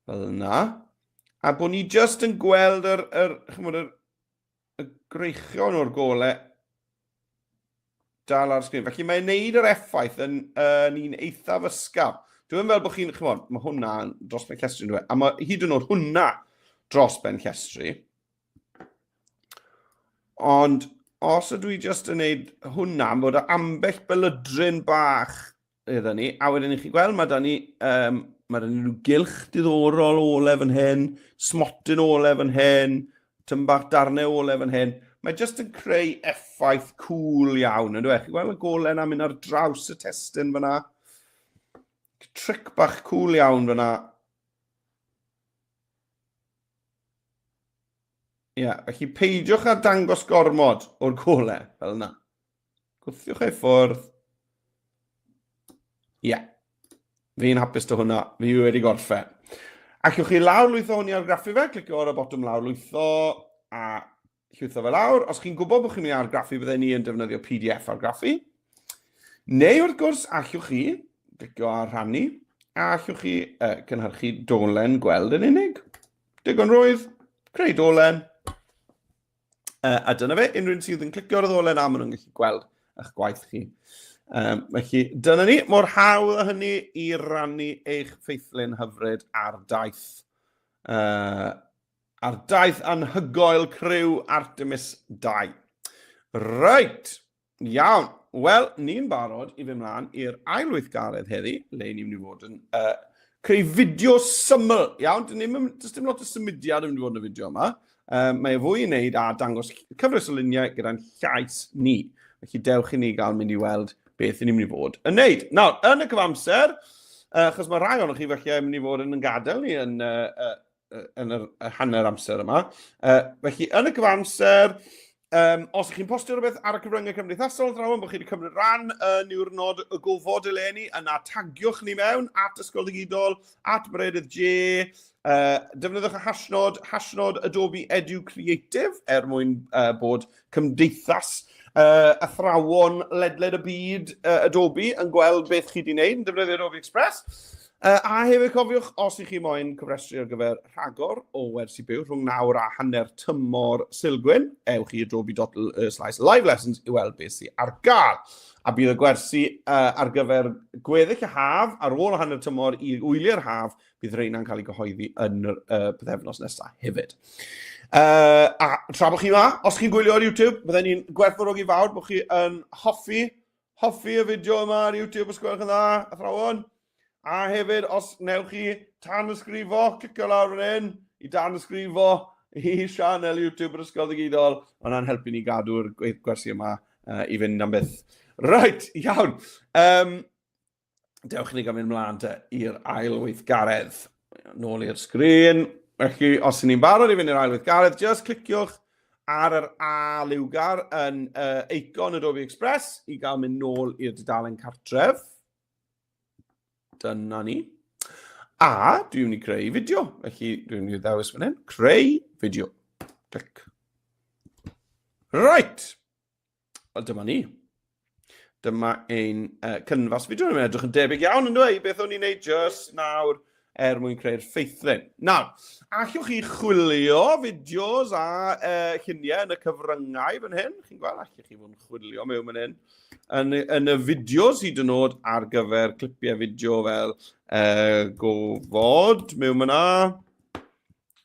Fel yna. A bod ni just yn gweld y greichion o'r golau dal ar sgrin. Felly mae'n neud yr effaith yn un eithaf ysgaf. Dwi'n fel bod chi'n, chymod, mae hwnna dros ben llestri, dwi'n a mae hyd yn oed hwnna dros ben llestri. Ond os ydw i just yn neud hwnna, bod ambell bylydryn bach iddo ni, a wedyn i chi gweld, mae da ni rhyw gylch diddorol ole fan hyn, smotyn ole fan hyn, tymbach darnau ole fan hyn. Mae jyst yn creu effaith cool iawn, yn dweud. Chi gweld y golau yna mynd ar draws y testyn fyna. Tric bach cool iawn fyna. Ie, felly peidiwch â dangos gormod o'r golau, fel yna. Gwthiwch ei ffwrdd. Ie. Fi'n hapus dy hwnna, fi wedi gorffen. Allwch chi lawrlwytho hwnni ar graffu fe, clicio ar y botwm lawrlwytho a llwytho fe lawr. Os chi'n gwybod bod chi'n mynd ar graffu, byddai ni yn defnyddio PDF ar graffu. Neu wrth gwrs, allwch chi clicio ar rhannu, a allwch chi cynhyrchu dolen gweld yn unig. Digon rwydd, creu dolen. A dyna fe, unrhyw sydd yn clicio ar y ddolen a maen nhw'n gallu gweld eich gwaith chi. Felly, dyna ni, mor hawdd â hynny i rannu eich ffeithlyn hyfryd ar daith. Ar daith anhygoel criw Artemis 2. Reit, iawn. Wel, ni'n barod i fy mlaen i'r ail weithgaredd heddi, le ni'n mynd i fod yn creu fideo syml. Iawn, does dim lot o symudiad yn mynd i fod yn y fideo yma. Mae e fwy i wneud a dangos cyfres o luniau gyda'n llais ni. Felly dewch i ni gael mynd i weld beth ni'n mynd i fod yn wneud. Nawr, yn y cyfamser, achos mae rai o'n chi felly yn mynd i fod yn gadael ni yn yn y hanner amser yma. Felly, yn y gyfamser, os ych chi'n postio rhywbeth ar y cyfryngau cymdeithasol, draw bod chi wedi cymryd ran yn Diwrnod y Gofod eleni, yna tagiwch ni mewn at Ysgol Digidol, at Bredydd J, defnyddiwch y hashnod Adobe Edu Creative mwyn bod cymdeithas athrawon ledled y byd Adobe yn gweld beth chi wedi gwneud yn defnyddio Adobe Express. A hefyd cofiwch, os ych chi moyn cyfrestru ar gyfer rhagor o wersi byw rhwng 9 a hanner tymor Silgwyn, ewch i adobe.live lessons i weld beth sy'n ar gael. A bydd y gwersi ar gyfer gweddill y haf, ar ôl y hanner tymor i wylio'r haf, bydd reina'n cael ei gyhoeddi yn y byddefnos nesaf hefyd. A tra bod chi yma, os chi'n gwylio ar YouTube, byddwn ni'n gwerthfawrogi fawr bod chi yn hoffi y fideo yma ar YouTube, os gwelwch yn dda, athrawon. A hefyd, os newch chi tan ysgrifo, clicio lawr fan hyn, i dan ysgrifo i sianel YouTube yr Ysgol Digidol, ond yna'n helpu ni gadw'r gwersi yma i fynd am byth. Right, iawn. Dewch ni gymryd mlaen i'r ail weithgaredd. Nôl i'r sgrin. Felly, os ydyn ni'n barod i fynd i'r ail weithgaredd, just cliciwch ar yr A liwgar yn eicon Adobe Express i gael mynd nôl i'r dudalen cartref. Dyna ni. A dwi'n mynd i creu fideo. Felly dwi'n mynd i ddewis fan hyn. Creu fideo. Clic. Right. Dyma ni. Dyma ein cynfas fideo. Dwi'n edrych yn debyg iawn yn dweud beth o'n i'n neud just nawr mwyn creu'r ffeithlyn. Nawr, allwch chi chwilio fideos a lluniau yn y cyfryngau fan hyn. Chi'n gweld, allwch chi fod yn chwilio mewn fan hyn. Yn y fideos hyd yn oed ar gyfer clipiau fideo fel Gofod mewn myna.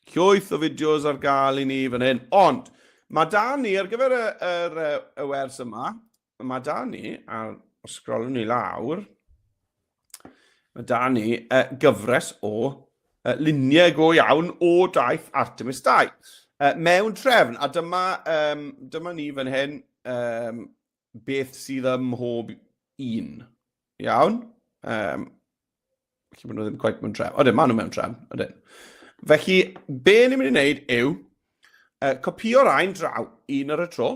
Llwyth o fideos ar gael i ni fan hyn. Ond, mae da ni ar gyfer y wers yma, mae da ni, a sgrolwn ni lawr, mae da ni gyfres o luniau go iawn o daith Artemis 2. Mewn trefn, a dyma ni fan hyn beth sydd ym mhob un. Iawn? Felly maen nhw ddim quite mewn trefn. Odyn, maen nhw mewn trefn. Odyn. Felly, be ni'n mynd i wneud yw copio'r ein draw un ar y tro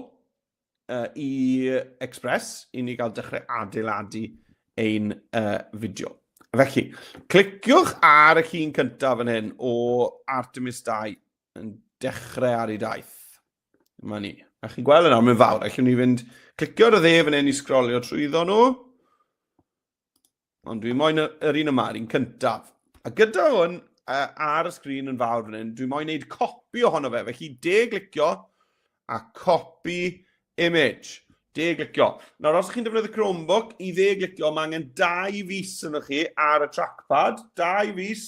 i Express i ni gael dechrau adeiladu ein fideo. Felly, cliciwch ar y llun cyntaf fan hyn o Artemis 2 yn dechrau ar ei daith. Yma ni. A chi'n gweld yna, mae'n fawr. Allwn ni fynd clicio ar y dde fan hyn i sgrolio trwyddo nhw. Ond dwi'n moyn yr un yma, yr un cyntaf. A gyda hwn ar y sgrin yn fawr fan hyn, dwi'n moyn wneud copi ohono fe. Felly, de-glicio a copy image. De-glicio. Nawr, os chi'n defnyddio Chromebook, i de-glicio, mae angen 2 fis yn chi ar y trackpad. 2 fis.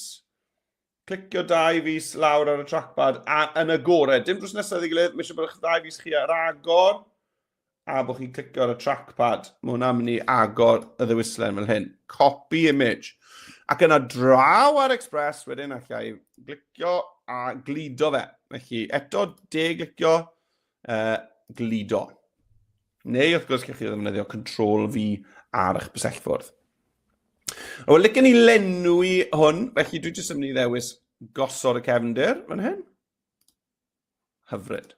Clicio 2 fis lawr ar y trackpad a yn y gorau. Dim drws nesaf ei gilydd, mae eisiau bod eich 2 fis chi ar agor a bod chi'n clicio ar y trackpad. Mae hwnna'n mynd i agor y ddewislen fel hyn. Copy image. Ac yna draw ar Express, wedyn allai glicio a glido fe. Felly eto de-glicio, glido. Neu wrth gwrs chi'ch chi ddefnyddio Ctrl-V ar eich bysellfwrdd. Wel, licen ni lenwi hwn, felly dwi jyst yn mynd i ddewis gosod y cefndir fan hyn. Hyfryd.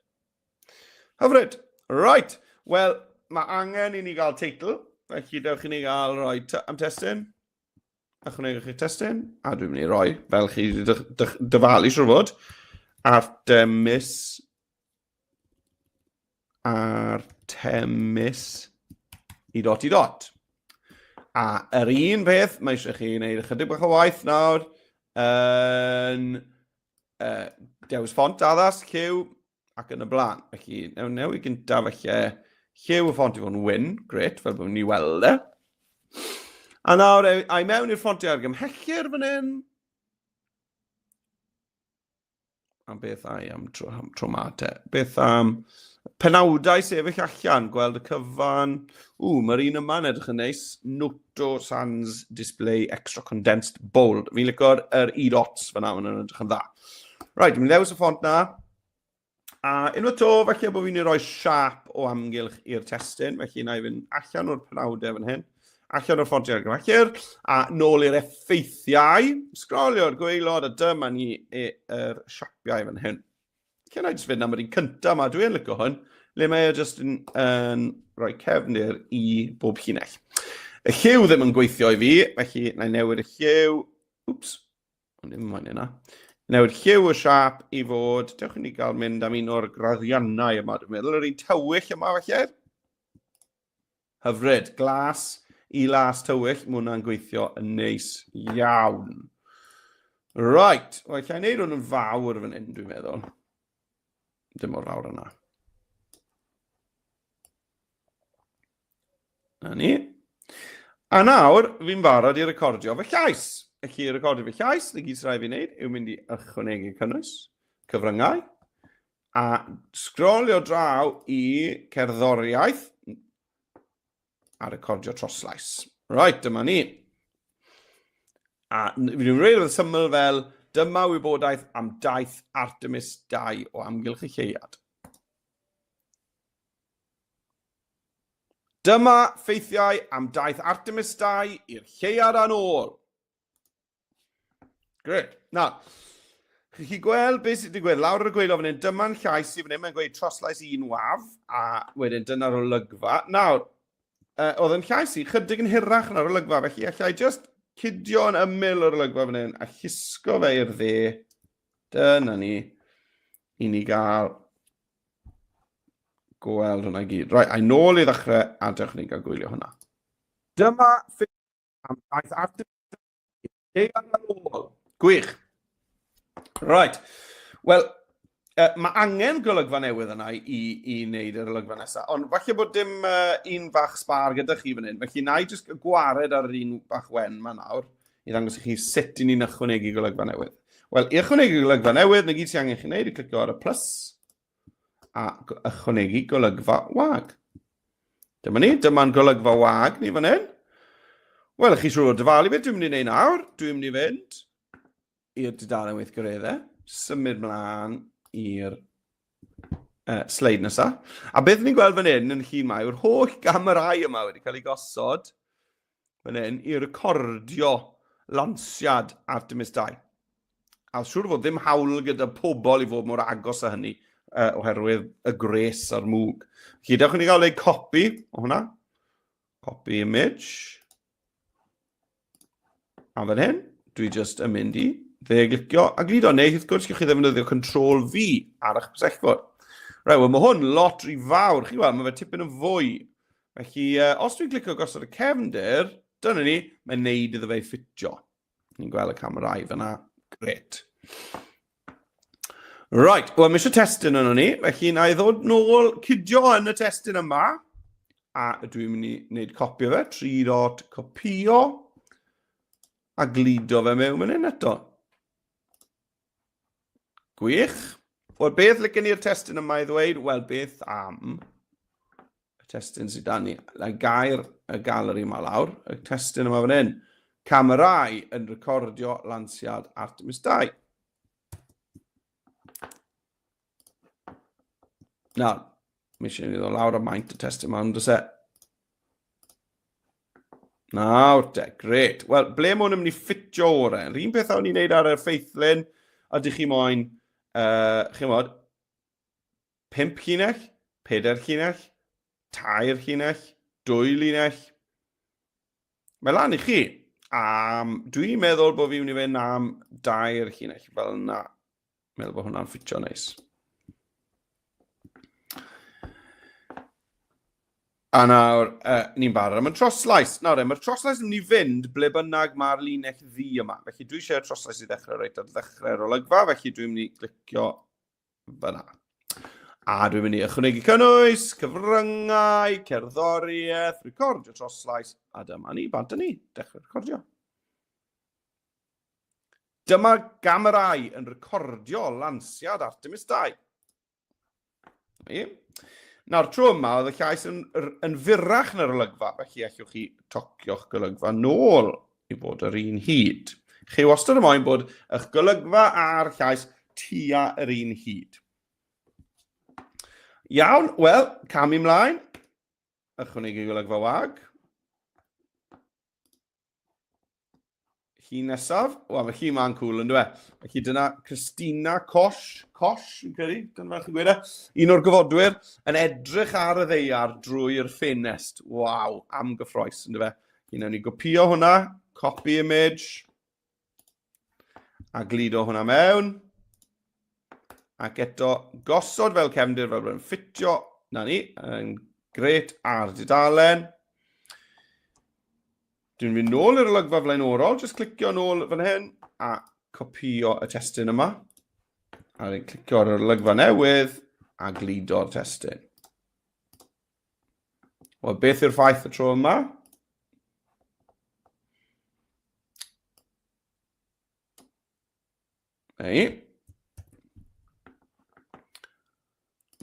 Hyfryd. Right. Wel, mae angen i ni gael teitl, felly dewch i ni gael rhoi am testyn. Ychwanegwch chi testyn, a dwi'n mynd i roi, fel chi dyfalu siwr fod, Artemis i dot. A yr un peth, mae eisiau chi wneud ychydig bach o waith nawr, dewis ffont addas, lliw, ac yn y blaen. Felly, newn i gyntaf felly, lliw y ffont i fod yn wyn, gret, fel bod ni weld e. A nawr, a mewn i'r ffontiau argymhellir fan hyn. A beth am tromate? Beth am penawdau sefyll allan, gweld y cyfan. Mae'r un yma'n edrych yn neis. Noto Sans Display Extra Condensed Bold. Fi'n licio'r e-dots fan yna, yn edrych yn dda. Right, mi'n ddewis y ffont na. A unwaith to, felly bod fi'n rhoi siap o amgylch i'r testyn. Felly na i fynd allan o'r penawdau fan hyn. allan o'r ffontiau argyfachir, a nôl i'r effeithiau, sgrolio'r gwaelod, a dyma ni yr siapiau fan hyn. Cyn i jyst fynd am yr un cyntaf yma, dwi'n licio hwn, le mae e jyst yn rhoi cefnir i bob llinell. Y lliw ddim yn gweithio i fi, felly na i newid y lliw. Wps, ond ddim yn yna. Newid lliw y siap i fod, dewch i ni gael mynd am un o'r graddiannau yma, dwi'n meddwl, yr un tywyll yma felly. Hyfryd, glas i las tywyll, mae hwnna'n gweithio yn neis iawn. Right, wel, lle i wneud hwn yn fawr fan hyn, dwi'n meddwl. Dim o'r fawr yna. Na ni. A nawr, fi'n barod i recordio fy llais. Felly, recordio fy llais, y gyd sy'n rhaid fi'n neud, yw mynd i ychwanegu cynnwys, cyfryngau, a sgrolio draw i cerddoriaeth, a recordio troslais. Right, dyma ni. A fi'n rhaid oedd syml fel, dyma wybodaeth am daith Artemis 2 o amgylch y lleuad. Dyma ffeithiau am daith Artemis 2 i'r lleuad a'n ôl. Gred. Nawr, chi'n chi gweld beth sydd wedi gweld lawr y gweilo fan hyn, dyma'n llais i fan hyn, mae'n gweud troslais un waf, a wedyn dyna'r olygfa. Nawr, oedd yn llais i chydig yn hirach na'r olygfa, felly allai just cydio yn ymyl o'r olygfa fan hyn, a llusgo fe i'r dde. Dyna ni, i ni gael gweld hwnna i gyd. Rhaid, a'i nôl i ddechrau, a dewch ni gael gwylio hwnna. Dyma ffeithiau am daith Artemis 2 i'r ôl. Gwych. Right. Wel, mae angen golygfa newydd yna i wneud yr olygfa nesaf, ond falle bod dim un fach sbar gyda chi fan hyn, felly na i jyst gwared ar yr un bach wen ma nawr, i ddangos i chi sut i ni'n ychwanegu golygfa newydd. Wel, i ychwanegu golygfa newydd, na gyd sy'n angen chi wneud, i clicio ar y plus, a ychwanegu golygfa wag. Dyma ni, dyma'n golygfa wag ni fan hyn. Wel, chi siŵr o dyfalu beth dwi'n mynd i wneud nawr, dwi'n mynd i fynd i'r dudalen weithgareddau, symud mlaen i'r sleid nesaf. A beth ni'n gweld fan hyn yn llun mai, yw'r holl gamerau yma wedi cael ei gosod fan hyn i recordio lansiad Artemis 2. A siŵr fod ddim hawl gyda pobl i fod mor agos â hynny oherwydd y gres a'r mwg. Felly, dewch i ni gael ei copi o hwnna. Copy image. A fan hyn, dwi just yn mynd i glicio a glido, neu wrth gwrs chi ddefnyddio Control V ar eich pysellfod. Right, wel, mae hwn lot rhy fawr. Chi weld, mae fe tipyn yn fwy. Felly, os dwi'n glicio gosod y cefndir, dyna ni, mae'n neud iddo fe ffitio. Ni'n gweld y camerau fyna. Gret. Right, wel, mae eisiau testyn yno ni. Felly, na i ddod nôl cydio yn y testyn yma. A dwi'n mynd i wneud copio fe. 3 copio. A glido fe mewn fan hyn eto. Gwych. Wel, beth licen ni'r testyn yma i ddweud? Wel, beth am y testyn sydd da ni? La gair y galeri yma lawr. Y testyn yma fan hyn. Camerau yn recordio lansiad Artemis 2. Nawr, mi eisiau ni ddod lawr o maint y testyn yma, ond oes e? Nawr te, gret. Wel, ble mae hwn yn mynd i ffitio o'r un? Yr un peth awn ni'n neud ar y ffeithlyn, ydych chi moyn, chi'n modd, 5 llinell, 4 llinell, 2 llinell, 2 linell. Mae lan i chi. Dwi'n meddwl bod fi'n mynd i fynd am 2 llinell, fel yna. Meddwl bod hwnna'n ffitio neis. A nawr, ni'n barod am y troslais. Nawr, mae'r troslais yn mynd i fynd ble bynnag mae'r linell ddi yma. Felly dwi eisiau'r troslais i ddechrau reit ar ddechrau'r olygfa, felly dwi'n mynd i glicio fyna. A dwi'n mynd i ychwanegu cynnwys, cyfryngau, cerddoriaeth, recordio troslais, a dyma ni, bant ni, dechrau recordio. Dyma gamerau yn recordio lansiad Artemis 2. Nawr, tro yma, oedd y llais yn fyrrach na'r olygfa, felly allwch chi tocio'ch golygfa nôl i bod yr un hyd. Chi wastad yn moyn bod eich golygfa a'r llais tua yr un hyd. Iawn, wel, cam i mlaen. Ychwanegu golygfa wag. Chi nesaf. Wel, mae chi ma'n cool yn dweud. Felly dyna Christina Cosh, fi'n credu, dyna fel chi'n gweud e. Un o'r gyfodwyr yn edrych ar y ddeiar drwy'r ffenest. Waw, am gyffroes yn dweud. Felly ni gopio hwnna, copy image, a glido hwnna mewn. Ac eto gosod fel cefndir fel bod yn ffitio, na ni, yn gret ar dudalen. Dwi'n mynd nôl i'r olygfa flaenorol, jyst clicio nôl fan hyn, a copio y testyn yma. A dwi'n clicio ar yr olygfa newydd, a glido'r testyn. Wel, beth yw'r ffaith y tro yma? Ei.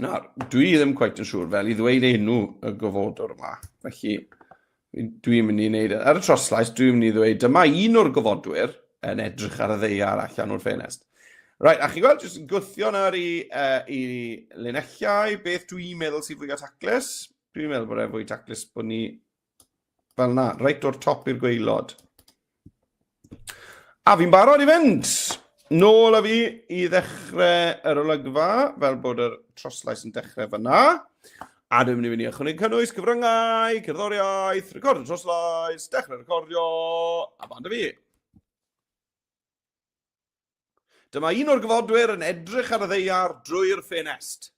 Nawr, dwi ddim cweit yn siŵr fel i ddweud enw y gofodwr yma. Felly, dwi'n mynd i wneud, ar y troslais, dwi'n mynd i ddweud, dyma un o'r gofodwyr yn edrych ar y ddeiar allan o'r ffenest. Right, a chi gweld, jyst yn gwthio nawr i linellau, beth dwi'n meddwl sy'n fwy taclus. Dwi'n meddwl bod e fwy taclus bod ni fel na, reit o'r top i'r gwaelod. A fi'n barod i fynd. Nôl a fi i ddechrau yr olygfa, fel bod yr troslais yn dechrau fyna. A dwi'n mynd i fynd i ychwanegu cynnwys, cyfryngau, cerddoriaeth, recordio troslais, dechrau recordio, a band y fi. Dyma un o'r gyfodwyr yn edrych ar y ddeiar drwy'r ffenest.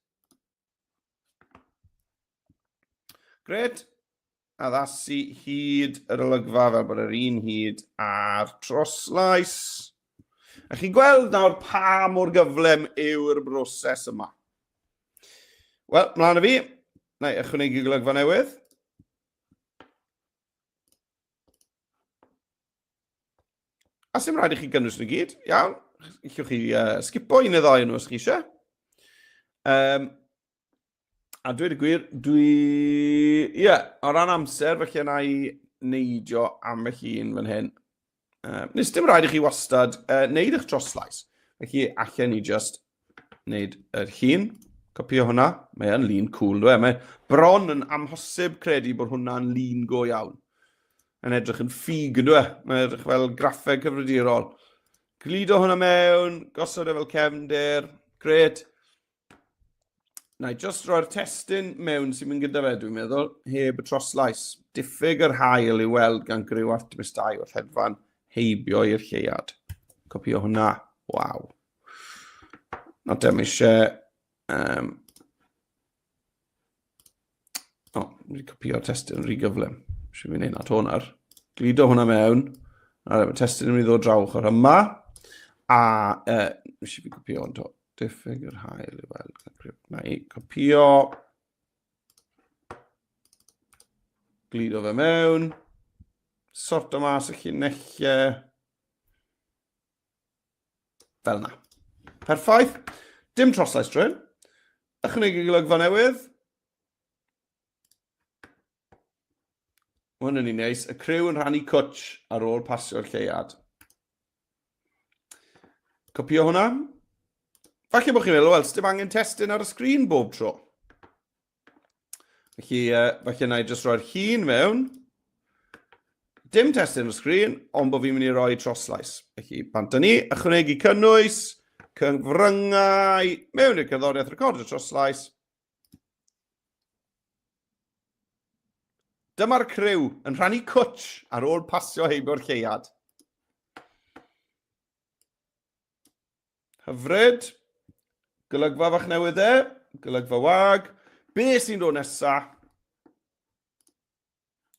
Gret. Addasu hyd yr olygfa fel bod yr un hyd ar troslais. A chi'n gweld nawr pa mor gyflym yw'r broses yma. Wel, mlaen y fi. Na i ychwanegu golygfa newydd. A sy'n rhaid i chi gynnwys nhw gyd. Iawn. Gallwch chi skipo un neu ddau nhw os chi eisiau. A dweud y gwir, o ran amser, felly yna i neidio am y llun fan hyn. Nes dim rhaid i chi wastad wneud eich troslais. Felly, allan ni just wneud yr llun. Copio hwnna. Mae yn lun cool, dwi. Mae bron yn amhosib credu bod hwnna'n lun go iawn. Yn edrych yn ffug, dwi. Mae'n edrych fel graffeg cyfridirol. Glido hwnna mewn, gosod e fel cefndir. Gret. Na i just roi'r testyn mewn sy'n mynd gyda fe, dwi'n meddwl, heb y troslais. Diffyg yr hael i weld gan Griw Artemis 2 wrth hedfan heibio i'r lleiad. Copio hwnna. Waw. Not am eisiau... Dwi'n copio'r testyn yn rhy gyflym. Eisiau fi'n neud at hwnna'r. Glido hwnna mewn. A y testyn yn mynd i ddod draw ochr yma. A eisiau fi'n copio hwnna. Diffyg yr hael i weld. Na i copio. Glido fe mewn. Sorto mas y llinellau. Fel yna. Perffaith. Dim troslais drwy'n. Ychwanegu golygfa newydd. Hwna'n un neis. Y criw yn rhannu cwtch ar ôl pasio'r lleiad. Copio hwnna. Falle bod chi'n meddwl, wel, dim angen testyn ar y sgrin bob tro. Felly, falle na i jyst roi'r llun mewn. Dim testyn ar y sgrin, ond bod fi'n mynd i roi troslais. Felly, bant ni, ychwanegu cynnwys, cyfryngau, mewn i'r cerddoriaeth recordio troslais. Dyma'r criw yn rhannu cwtch ar ôl pasio heibio'r lleiad. Hyfryd. Golygfa fach newydd e. Golygfa wag. Be sy'n dod nesaf?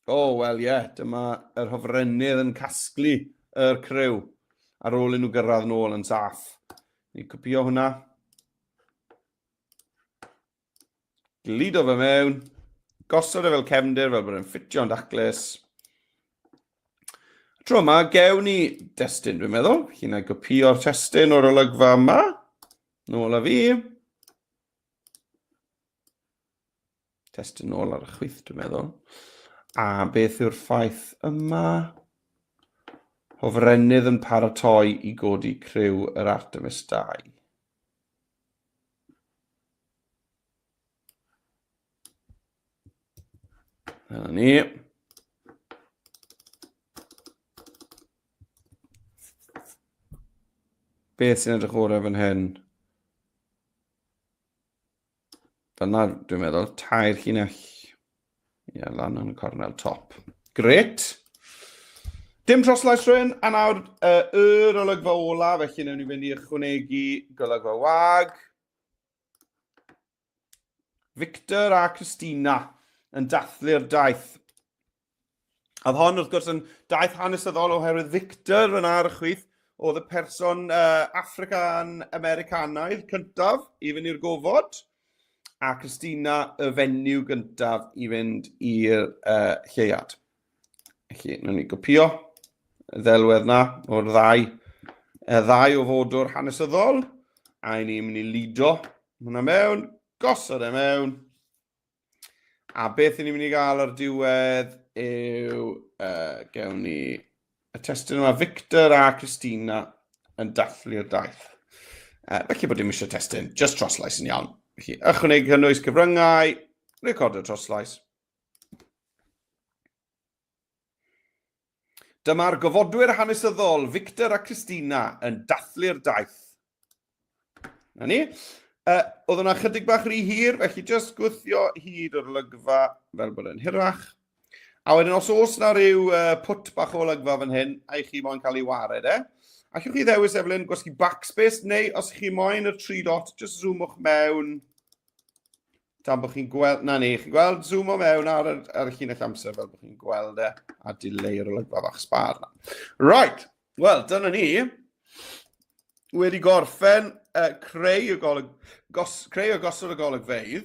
Wel, dyma yr hofrennydd yn casglu yr criw ar ôl i nhw gyrraedd nôl yn saff. Ni copio hwnna. Glido fe mewn. Gosod e fel cefndir fel bod yn ffitio'n daclus. Tro yma, gewn ni destyn, dwi'n meddwl. Felly na i copio'r testyn o'r olygfa yma. Nôl a fi. Testyn nôl ar y chwith, dwi'n meddwl. A beth yw'r ffaith yma? Hofrennydd yn paratoi i godi criw yr Artemis 2. Dyna ni. beth sy'n edrych o'r fan hyn? Fyna, dwi'n meddwl, tair llinell. Ie, lan yn y cornel top. Gret. Dim troslais rhywun, a nawr yr olygfa ola, felly newn ni fynd i ychwanegu golygfa wag. Victor a Christina yn dathlu'r daith. A hon, wrth gwrs, yn daith hanesyddol oherwydd Victor yn ar y chwith oedd y person African-Americanaidd cyntaf i fynd i'r gofod, a Christina y fenyw gyntaf i fynd i'r lleuad. Felly, newn ni gopio y ddelwedd na o'r ddau o fodwr hanesyddol, a ni'n mynd i lido hwnna mewn, gosod e mewn, a beth ni'n mynd i gael ar diwedd yw, gewn ni y testyn yma, Victor a Christina yn dathlu'r daith. Felly bod dim eisiau testyn, just troslais yn iawn. Felly, ychwanegu cynnwys cyfryngau, recordio troslais. Dyma'r gofodwyr hanesyddol, Victor a Christina, yn dathlu'r daith. Na ni. Oedd yna chydig bach rhy hir, felly jyst gwthio hyd o'r olygfa fel bod yn hirach. A wedyn os oes na ryw pwt bach o olygfa fan hyn, a i chi moyn cael ei wared allwch chi ddewis Evelyn gwasgu backspace, neu os chi moyn y 3 dot, jyst zoomwch mewn. Tan bod chi'n gweld, na ni, chi'n gweld zoomo mewn ar y llinell amser fel bod chi'n gweld a dileu'r olygfa bach sbar. Right, wel, dyna ni. Wedi gorffen creu o gosod y golygfeydd.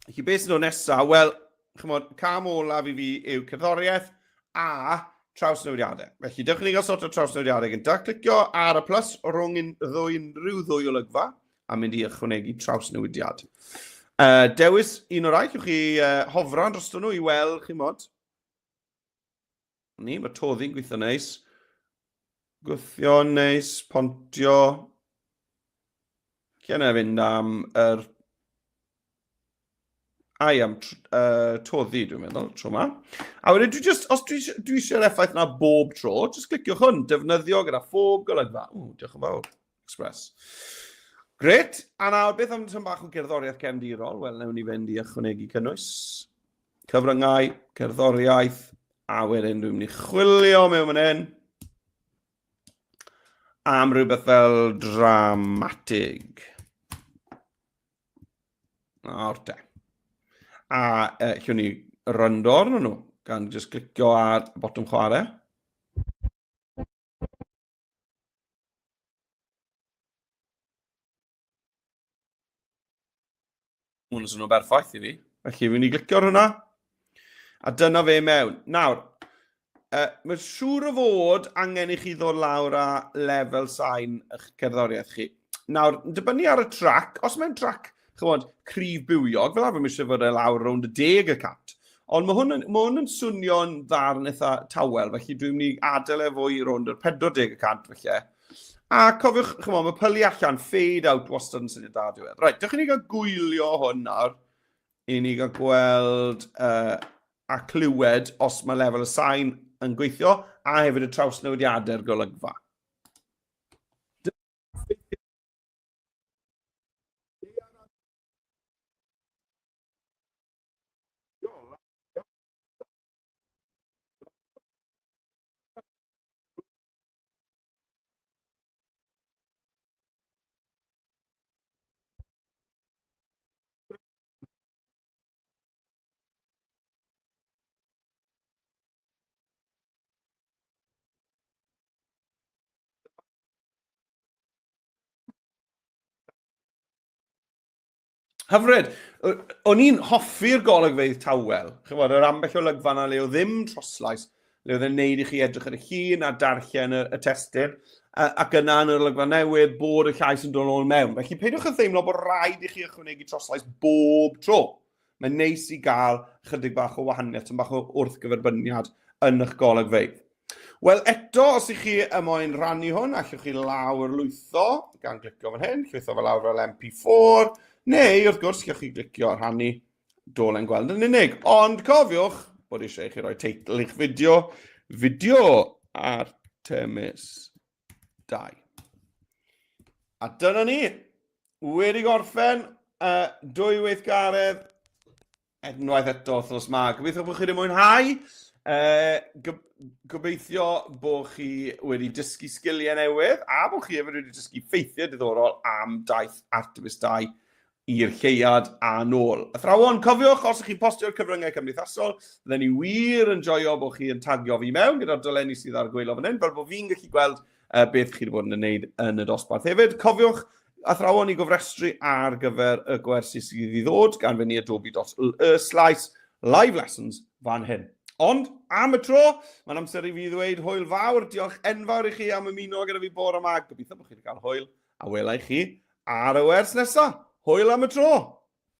Felly beth sy'n dod nesaf? Wel, chymod, cam olaf i fi yw cerddoriaeth a trawsnewidiadau. Felly, dewch ni gael sort o trawsnewidiadau gyntaf. Clicio ar y plus rhwng unrhyw ddwy olygfa a mynd i ychwanegu trawsnewidiad. Dewis un o'r rhaid, ywch chi hofran dros nhw i weld, chi'n mod. Ni, mae toddi'n gweithio neis. Gwthio neis, pontio. Cyna fynd am yr... am toddi, dwi'n meddwl, tro yma. A wedyn, os dwi eisiau'r effaith yna bob tro, jyst cliciwch hwn, defnyddio gyda phob golygfa. Diolch yn fawr, Express. Gret, a nawr beth am tyn bach o gerddoriaeth cefndirol? Wel, newn ni fynd i ychwanegu cynnwys, cyfryngau, cerddoriaeth, a wedyn dwi'n mynd i chwilio mewn fan hyn am rhywbeth fel dramatig. Nawr te. A llwn ni ryndo arno nhw, gan jyst clicio ar botwm chwarae. Hwnnw sy'n nhw berffaith i fi. Felly, fi'n i glicio ar hwnna. A dyna fe mewn. Nawr, mae siŵr o fod angen i chi ddod lawr a lefel sain eich cerddoriaeth chi. Nawr, dibynnu ar y trac, os mae'n trac, chymod, cryf bywiog, fel arfer mi eisiau fod e lawr rownd y 10%. Ond mae hwn yn swnio'n ddarn eitha tawel, felly dwi'n mynd i adael e fwy rownd yr 40%, felly. A cofiwch, chymod, mae pylu allan, fade out wastad yn syniad da diwedd. Right, dych chi'n gael gwylio hwn nawr, i ni gael gweld a clywed os mae lefel y sain yn gweithio, a hefyd y trawsnewidiadau'r golygfa. Hyfryd, o'n i'n hoffi'r golygfeydd tawel. Chymod, yr ambell o olygfa na le o ddim troslais, le oedd e'n neud i chi edrych ar y llun a darllen y testyn, ac yna yn yr olygfa newydd bod y llais yn dod nôl mewn. Felly, peidiwch yn theimlo bod rhaid i chi ychwanegu troslais bob tro. Mae'n neis i gael chydig bach o wahaniaeth, yn bach o wrthgyferbyniad yn eich golygfeydd. Wel, eto, os ych chi moyn rannu hwn, allwch chi lawr lwytho, gan glicio fan hyn, llwytho fel lawr fel MP4, neu, wrth gwrs, gallwch chi glicio ar rhannu dolen gweld yn unig. Ond cofiwch bod eisiau chi roi teitl i'ch fideo, Fideo Artemis 2. A dyna ni, wedi gorffen, 2 weithgaredd, unwaith eto wrthnos ma. Gobeithio bod chi wedi mwynhau. Gobeithio bod chi wedi dysgu sgiliau newydd a bod chi hefyd wedi dysgu ffeithiau diddorol am daith Artemis 2 i'r lleuad a nôl. Athrawon, cofiwch, os ydych chi'n postio'r cyfryngau cymdeithasol, byddwn ni wir yn joio bod chi yn tagio fi mewn gyda'r dolenni sydd ar gweilo fan hyn, fel bod fi'n gallu gweld beth chi wedi bod yn wneud yn y dosbarth. Hefyd, cofiwch, athrawon i gofrestru ar gyfer y gwersi sydd i ddod gan fyny adobe.live lessons fan hyn. Ond, am y tro, mae'n amser i fi ddweud hwyl fawr. Diolch enfawr i chi am ymuno gyda fi bore yma. Gobeithio bod chi wedi cael hwyl a welai chi ar y wers nesaf. Hwyl am y tro!